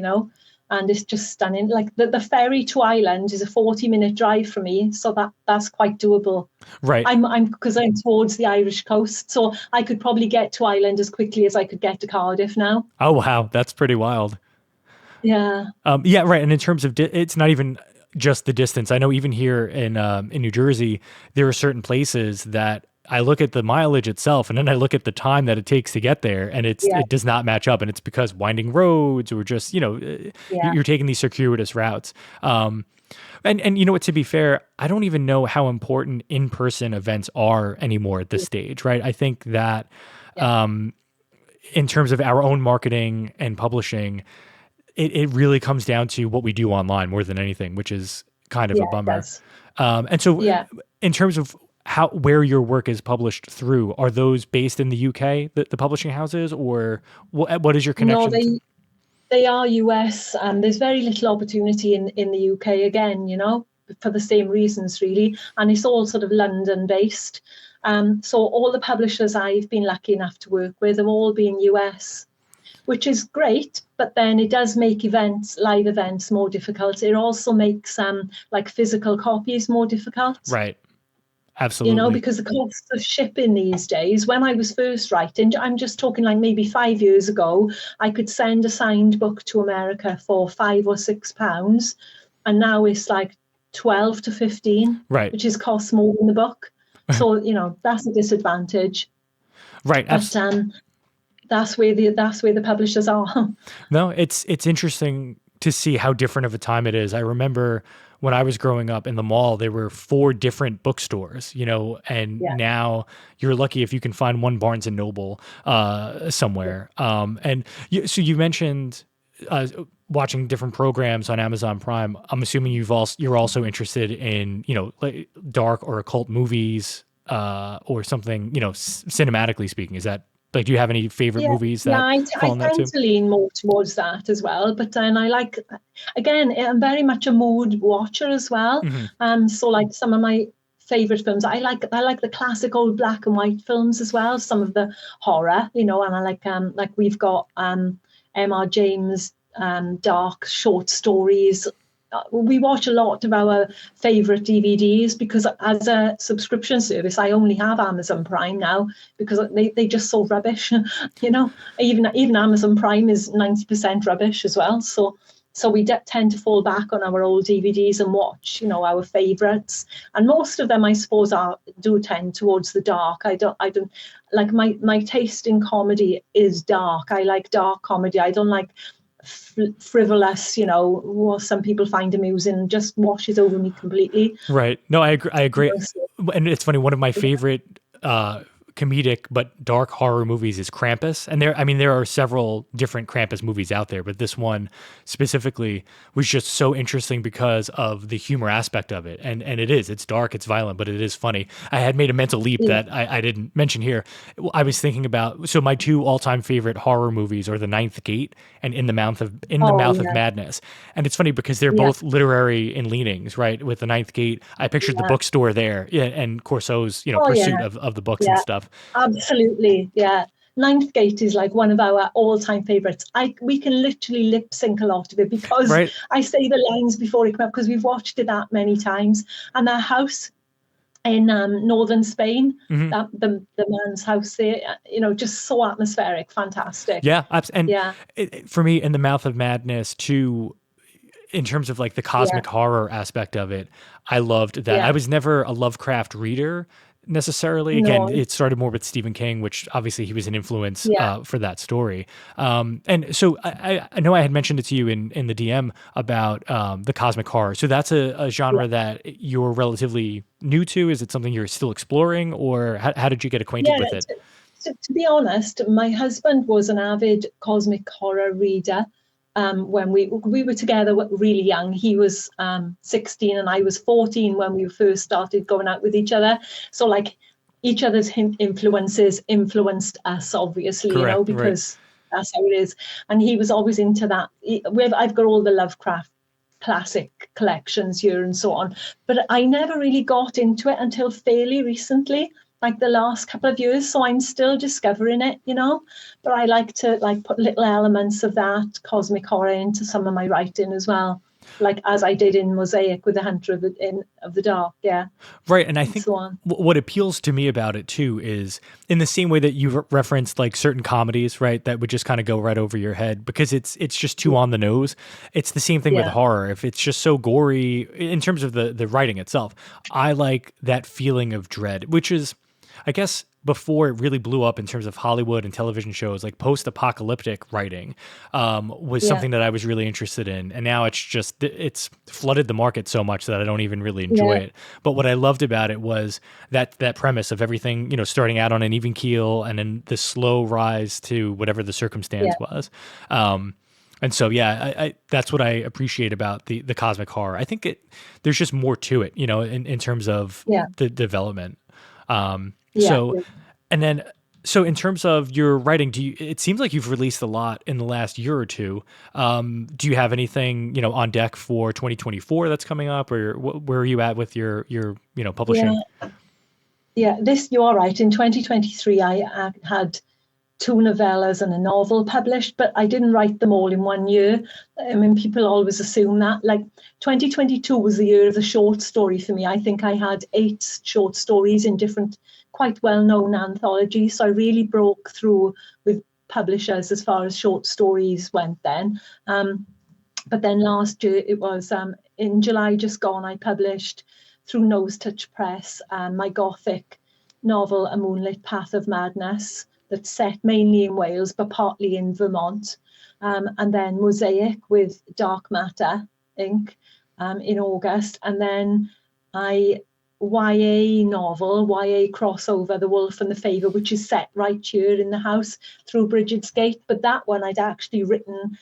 and it's just stunning. Like the ferry to Ireland is a 40-minute drive for me, so that's quite doable. Right. Because I'm towards the Irish coast, so I could probably get to Ireland as quickly as I could get to Cardiff now. Oh, wow. That's pretty wild. Yeah. Yeah, right. And in terms of, it's not even just the distance. I know even here in New Jersey, there are certain places that I look at the mileage itself, and then I look at the time that it takes to get there, and Yeah. it does not match up, and it's because winding roads or just Yeah. you're taking these circuitous routes. And you know what? To be fair, I don't even know how important in-person events are anymore at this stage, right? I think that in terms of our own marketing and publishing, it really comes down to what we do online more than anything, which is kind of a bummer. And so, in terms of where your work is published through, are those based in the UK, the publishing houses, or what is your connection? No, they are US, and there's very little opportunity in the UK again, for the same reasons really, and it's all sort of London based. So all the publishers I've been lucky enough to work with have all been US, which is great, but then it does make live events more difficult. It also makes like physical copies more difficult. Right. Absolutely. Because the cost of shipping these days, when I was first writing, I'm just talking like maybe 5 years ago, I could send a signed book to America for £5 or £6, and now it's like 12 to 15, right, which is cost more than the book. So, that's a disadvantage. Right. But that's where the publishers are. No, it's interesting to see how different of a time it is. I remember when I was growing up in the mall, there were 4 different bookstores, and now you're lucky if you can find one Barnes and Noble somewhere. So you mentioned watching different programs on Amazon Prime. I'm assuming you're also interested in like dark or occult movies or something, cinematically speaking. Is that like, do you have any favorite movies that I fall tend to lean more towards that as well. But then again, I'm very much a mood watcher as well. So like some of my favorite films, I like the classic old black and white films as well. Some of the horror, and I like we've got M.R. James dark short stories. We watch a lot of our favorite DVDs because as a subscription service, I only have Amazon Prime now because they just so rubbish. Even Amazon Prime is 90% rubbish as well. So we tend to fall back on our old DVDs and watch, our favorites. And most of them, I suppose, do tend towards the dark. I don't like my taste in comedy is dark. I like dark comedy. I don't like frivolous, what some people find amusing, just washes over me completely. Right. No, I agree. And it's funny, one of my favorite comedic but dark horror movies is Krampus. And there are several different Krampus movies out there, but this one specifically was just so interesting because of the humor aspect of it. And it's dark, it's violent, but it is funny. I had made a mental leap that I didn't mention here. I was thinking about, so my 2 all-time favorite horror movies are The Ninth Gate and In the Mouth of Madness. And it's funny because they're both literary in leanings, right? With The Ninth Gate, I pictured the bookstore there and Corso's, pursuit of the books and stuff. Absolutely, yeah. Ninth Gate is like one of our all-time favorites. We can literally lip sync a lot of it because I say the lines before it comes up because we've watched it that many times. And that house in northern Spain, that the man's house there, just so atmospheric, fantastic. Yeah, and for me, In the Mouth of Madness too, in terms of like the cosmic horror aspect of it, I loved that. I was never a Lovecraft reader necessarily. Again, it started more with Stephen King, which obviously he was an influence for that story. And so I know I had mentioned it to you in the DM about the cosmic horror. So that's a genre that you're relatively new to. Is it something you're still exploring, or how did you get acquainted with it? To be honest, my husband was an avid cosmic horror reader. When we were together really young. He was 16 and I was 14 when we first started going out with each other. So like each other's influences influenced us, obviously, because that's how it is. And he was always into that. I've got all the Lovecraft classic collections here and so on, but I never really got into it until fairly recently. like the last couple of years, so I'm still discovering it, but I like to like put little elements of that cosmic horror into some of my writing as well, like as I did in Mosaic with the Hunter of the Dark, yeah, Right. And I and think so on. what appeals to me about it too is in the same way that you referenced like certain comedies, right, that would just kind of go right over your head because it's just too on the nose. It's the same thing with Yeah, horror. If it's just so gory in terms of the writing itself, I like that feeling of dread, which is, I guess, before it really blew up in terms of Hollywood and television shows, like post-apocalyptic writing was yeah, something that I was really interested in. And now it's flooded the market so much that I don't even really enjoy yeah, it. But what I loved about it was that premise of everything, starting out on an even keel and then the slow rise to whatever the yeah, circumstance was. And so, yeah, I that's what I appreciate about the cosmic horror. I think there's just more to it, in terms of yeah, the development. yeah. So, and then, so in terms of your writing, it seems like you've released a lot in the last year or two. Do you have anything, on deck for 2024 that's coming up, or where are you at with your Yeah, publishing? yeah. This, you are right. In 2023, I had two novellas and a novel published, but I didn't write them all in one year. I mean, people always assume that. Like 2022 was the year of the short story for me. I think I had 8 short stories in different, quite well-known anthologies. So I really broke through with publishers as far as short stories went then. But then last year, it was in July just gone, I published through Nose Touch Press my Gothic novel, A Moonlit Path of Madness, that's set mainly in Wales, but partly in Vermont. And then Mosaic with Dark Matter Inc. In August. And then I YA novel, YA crossover, The Wolf and the Favour, which is set right here in the house through Bridget's Gate. But that one I'd actually written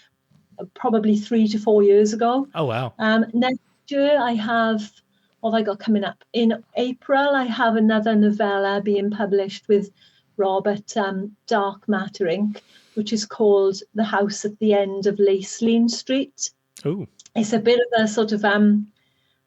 probably 3 to 4 years ago. Oh, wow. Next year, I have, what have I got coming up? In April, I have another novella being published with Robert Dark Matter Inc., which is called The House at the End of Laceline Street. Oh, It's a bit of a sort of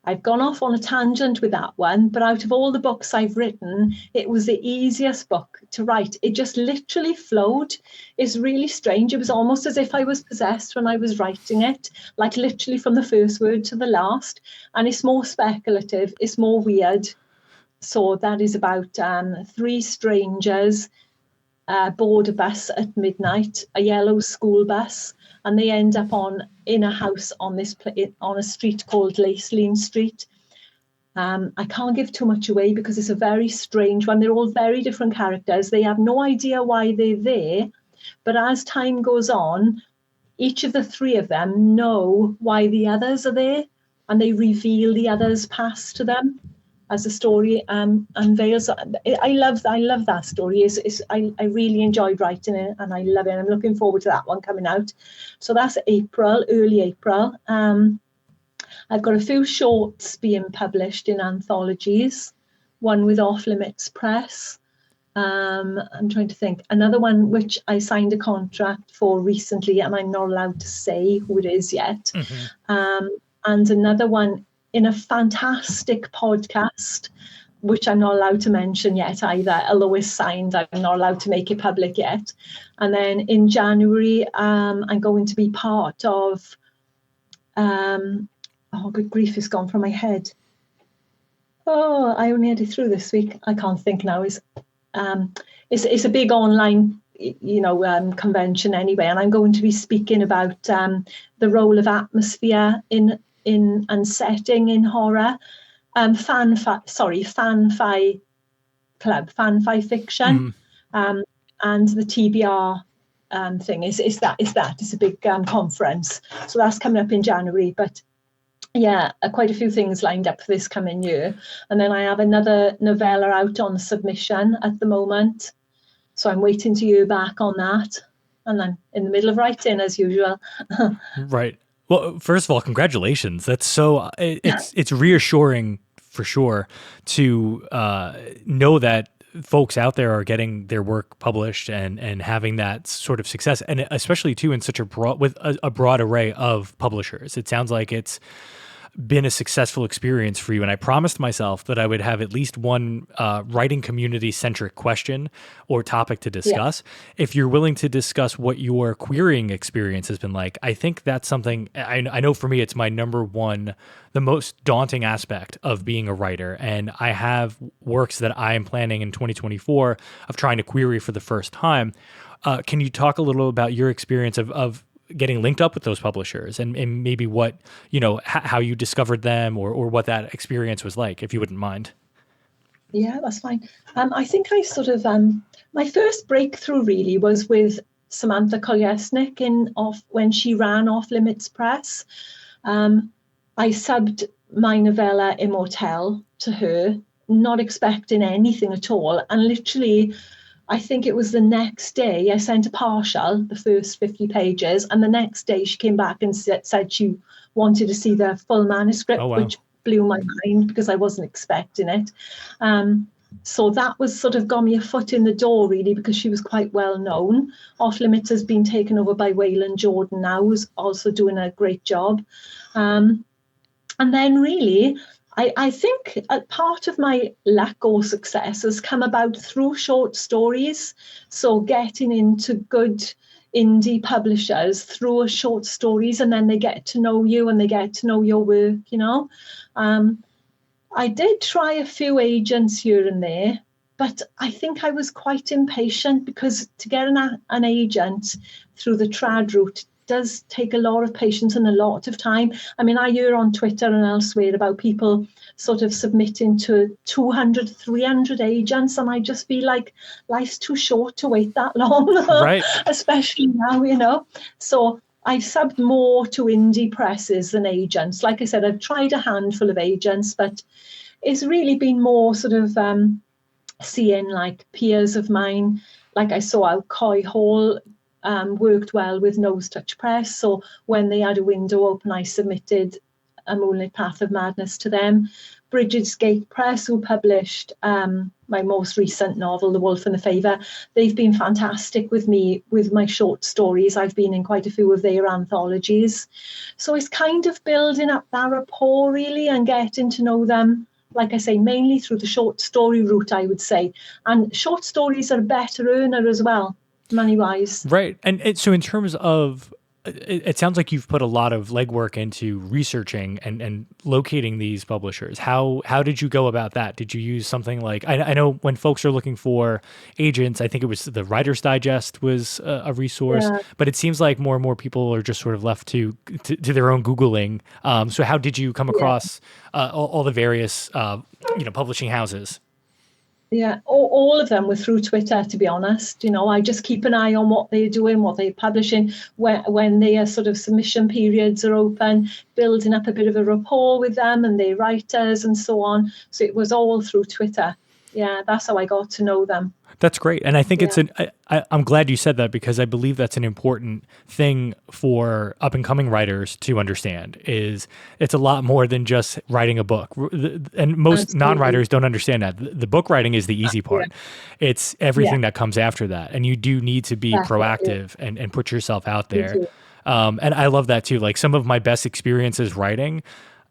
I've gone off on a tangent with that one, but out of all the books I've written, it was the easiest book to write. It just literally flowed. It's really strange. It was almost as if I was possessed when I was writing it, like literally from the first word to the last. And it's more speculative, it's more weird. So that is about 3 strangers board a bus at midnight, a yellow school bus, and they end up in a house on a street called Laceline Street. I can't give too much away because it's a very strange one. They're all very different characters. They have no idea why they're there, but as time goes on, each of the 3 of them know why the others are there, and they reveal the others' past to them as the story unveils. I love that story. I really enjoyed writing it, and I love it. I'm looking forward to that one coming out. So that's April, early April. I've got a few shorts being published in anthologies, one with Off Limits Press. I'm trying to think. Another one which I signed a contract for recently, and I'm not allowed to say who it is yet. And another one in a fantastic podcast, which I'm not allowed to mention yet either, although it's signed. I'm not allowed to make it public yet. And then in January, I'm going to be part of, oh, good grief, it's gone from my head. Oh, I only had it through this week. I can't think now. It's a big online, convention anyway, and I'm going to be speaking about the role of atmosphere in and setting in horror. Fan-fi fiction, and the TBR thing is that it's a big conference, so that's coming up in January. But yeah, quite a few things lined up for this coming year, and then I have another novella out on submission at the moment, so I'm waiting to hear back on that, and I'm in the middle of writing as usual. right. Well, first of all, congratulations. That's so it's reassuring for sure to know that folks out there are getting their work published and having that sort of success, and especially too in such a broad array of publishers. It sounds like it's been a successful experience for you. And I promised myself that I would have at least one writing community centric question or topic to Yeah. discuss. If you're willing to discuss what your querying experience has been like, I think that's something I know for me, it's my number one, the most daunting aspect of being a writer. And I have works that I am planning in 2024 of trying to query for the first time. Can you talk a little about your experience of getting linked up with those publishers and maybe what, how you discovered them or what that experience was like, if you wouldn't mind? Yeah, that's fine. I think I sort of my first breakthrough really was with Samantha Kolyesnik when she ran Off Limits Press. I subbed my novella Immortelle to her, not expecting anything at all, and literally I think it was the next day I sent a partial, the first 50 pages, and the next day she came back and said she wanted to see the full manuscript, Oh, wow. which blew my mind because I wasn't expecting it. So that was sort of got me a foot in the door, really, because she was quite well known. Off Limits has been taken over by Wayland Jordan now, who's also doing a great job. And then really, I think a part of my lack or success has come about through short stories. So getting into good indie publishers through short stories, and then they get to know you and they get to know your work, I did try a few agents here and there, but I think I was quite impatient because to get an agent through the trad route does take a lot of patience and a lot of time. I mean, I hear on Twitter and elsewhere about people sort of submitting to 200, 300 agents, and I just feel like life's too short to wait that long, Right. especially now. So I subbed more to indie presses than agents. Like I said, I've tried a handful of agents, but it's really been more sort of seeing like peers of mine. Like I saw how Coy Hall worked well with Nose Touch Press. So when they had a window open, I submitted A Moonlit Path of Madness to them. Bridget's Gate Press, who published my most recent novel, The Wolf and the Favour, they've been fantastic with me with my short stories. I've been in quite a few of their anthologies. So it's kind of building up that rapport, really, and getting to know them, like I say, mainly through the short story route, I would say. And short stories are a better earner as well, money-wise. Right. And so in terms of, it sounds like you've put a lot of legwork into researching and locating these publishers. How did you go about that? Did you use something like, I know when folks are looking for agents, I think it was the Writer's Digest was a resource, Yeah. but it seems like more and more people are just sort of left to their own Googling. So how did you come across all the various, publishing houses? Yeah, all of them were through Twitter, to be honest. I just keep an eye on what they're doing, what they're publishing, when their sort of submission periods are open, building up a bit of a rapport with them and their writers and so on. So it was all through Twitter. Yeah, that's how I got to know them. That's great. And I think Yeah. I'm glad you said that because I believe that's an important thing for up and coming writers to understand is it's a lot more than just writing a book. And most Absolutely. non-writers don't understand that. The book writing is the easy part. Yeah. It's everything Yeah, that comes after that. And you do need to be definitely. proactive and put yourself out You there. do. And I love that too. Like some of my best experiences writing,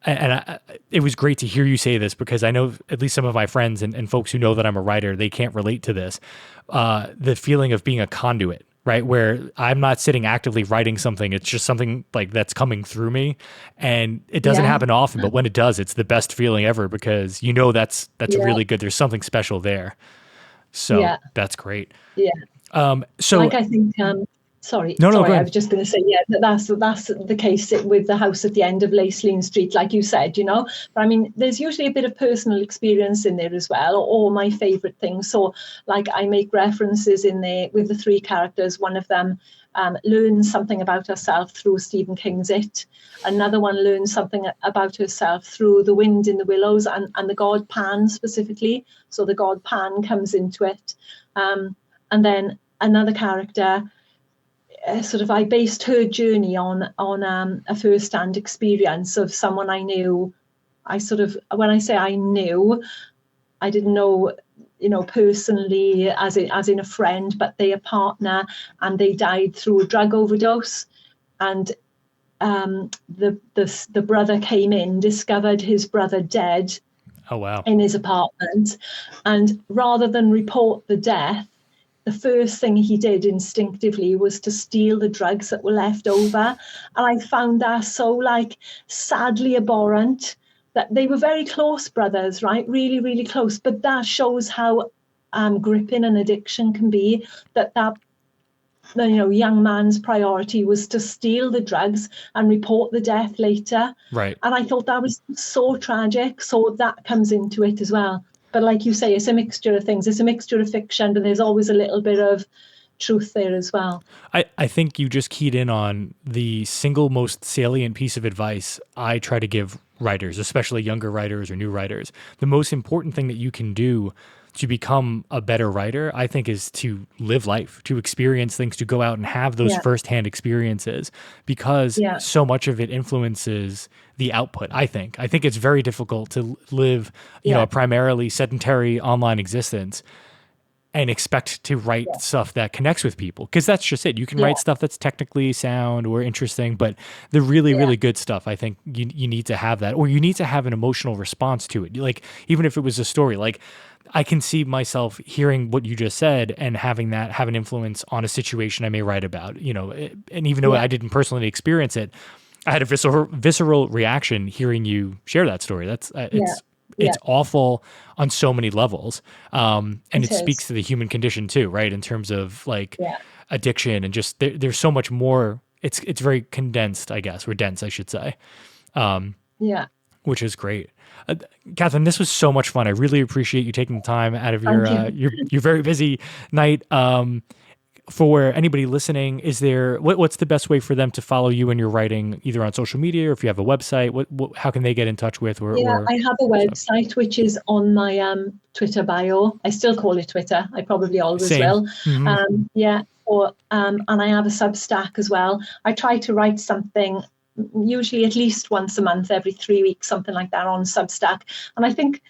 it was great to hear you say this because I know at least some of my friends and folks who know that I'm a writer, they can't relate to this. The feeling of being a conduit, right? Where I'm not sitting actively writing something. It's just something like that's coming through me. And it doesn't Yeah, happen often, but when it does, it's the best feeling ever because that's yeah, really good. There's something special there. So yeah, that's great. yeah. So Like I think, sorry, no, go I ahead. was just going to say, yeah, that's the case with the house at the end of Laceline Street, like you said. But I mean, there's usually a bit of personal experience in there as well, or my favourite things. So, like, I make references in there with the three characters. One of them learns something about herself through Stephen King's It. Another one learns something about herself through The Wind in the Willows and the god Pan specifically. So the god Pan comes into it. And then another character, I based her journey on a first-hand experience of someone I knew. When I say I knew, I didn't know, personally as in a friend, but they a partner, and they died through a drug overdose. And the brother came in, discovered his brother dead Oh, wow. in his apartment, and rather than report the death, the first thing he did instinctively was to steal the drugs that were left over. And I found that so, like, sadly abhorrent, that they were very close brothers, right? Really, really close. But that shows how gripping an addiction can be, that young man's priority was to steal the drugs and report the death later. Right. And I thought that was so tragic. So that comes into it as well. But like you say, it's a mixture of things. It's a mixture of fiction, but there's always a little bit of truth there as well. I think you just keyed in on the single most salient piece of advice I try to give writers, especially younger writers or new writers. The most important thing that you can do to become a better writer, I think, is to live life, to experience things, to go out and have those firsthand experiences, because so much of it influences the output. I think it's very difficult to live, a primarily sedentary online existence and expect to write stuff that connects with people, because that's just it. You can write stuff that's technically sound or interesting, but the really, really good stuff, I think you need to have that, or you need to have an emotional response to it. Like, even if it was a story, like, I can see myself hearing what you just said and having that have an influence on a situation I may write about, and even though I didn't personally experience it, I had a visceral reaction hearing you share that story. That's it's awful on so many levels. And it speaks to the human condition too, right? In terms of like addiction and just there's so much more. It's very condensed, I guess, or dense, I should say. Which is great. Catherine, this was so much fun. I really appreciate you taking the time out of your very busy night. For anybody listening, is there what's the best way for them to follow you and your writing, either on social media or if you have a website? How can they get in touch with? I have a website which is on my Twitter bio. I still call it Twitter. I probably always will. Mm-hmm. And I have a Substack as well. I try to write something usually at least once a month, every 3 weeks, something like that, on Substack. And I think,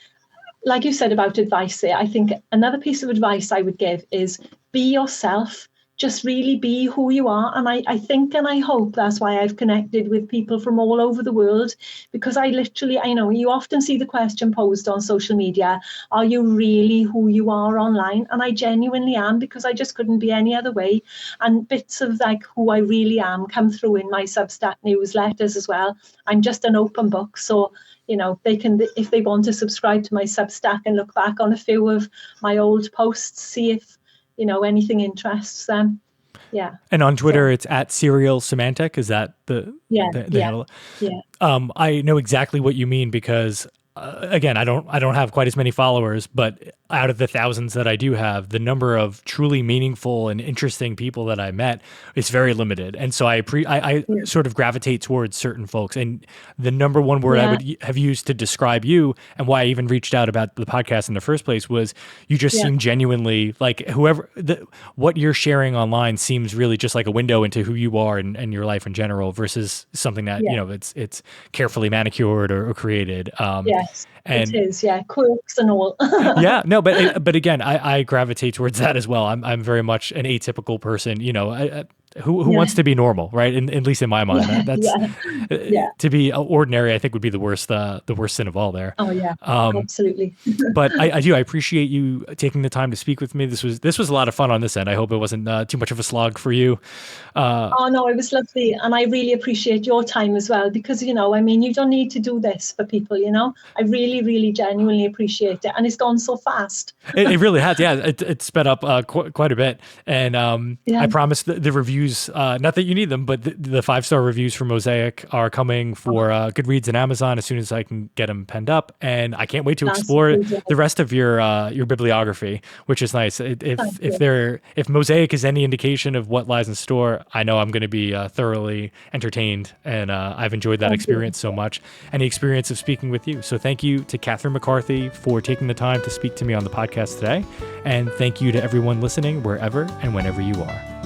like you said about advice there, I think another piece of advice I would give is be yourself. Just really be who you are. And I think and I hope that's why I've connected with people from all over the world, because I know you often see the question posed on social media, are you really who you are online? And I genuinely am, because I just couldn't be any other way. And bits of like who I really am come through in my Substack newsletters as well. I'm just an open book. So, they can, if they want to subscribe to my Substack and look back on a few of my old posts, see if, anything interests them. Yeah. And on Twitter, it's at Serial Semantic. Is that the handle? Yeah. I know exactly what you mean, because again, I don't have quite as many followers, but out of the thousands that I do have, the number of truly meaningful and interesting people that I met is very limited. And so I sort of gravitate towards certain folks. And the number one word I would have used to describe you, and why I even reached out about the podcast in the first place, was you just seem genuinely like what you're sharing online seems really just like a window into who you are and your life in general, versus something that, it's carefully manicured or created. Yes, and it is, quirks and all. But again, I gravitate towards that as well. I'm very much an atypical person, who wants to be normal, right? At least in my mind, to be ordinary, I think would be the worst sin of all there. Oh yeah, absolutely. But I appreciate you taking the time to speak with me. This was a lot of fun on this end. I hope it wasn't too much of a slog for you. Oh no, it was lovely, and I really appreciate your time as well, because you don't need to do this for people. I really, really genuinely appreciate it, and it's gone so fast. It really has. Yeah, it sped up quite a bit, and I promise the reviews. Not that you need them, but the 5-star reviews for Mosaic are coming for Goodreads and Amazon as soon as I can get them penned up, and I can't wait to explore the rest of your bibliography, which is nice. If Mosaic is any indication of what lies in store, I know I'm going to be thoroughly entertained, and I've enjoyed that experience so much, and the experience of speaking with you. So thank you to Catherine McCarthy for taking the time to speak to me on the podcast today, and thank you to everyone listening wherever and whenever you are.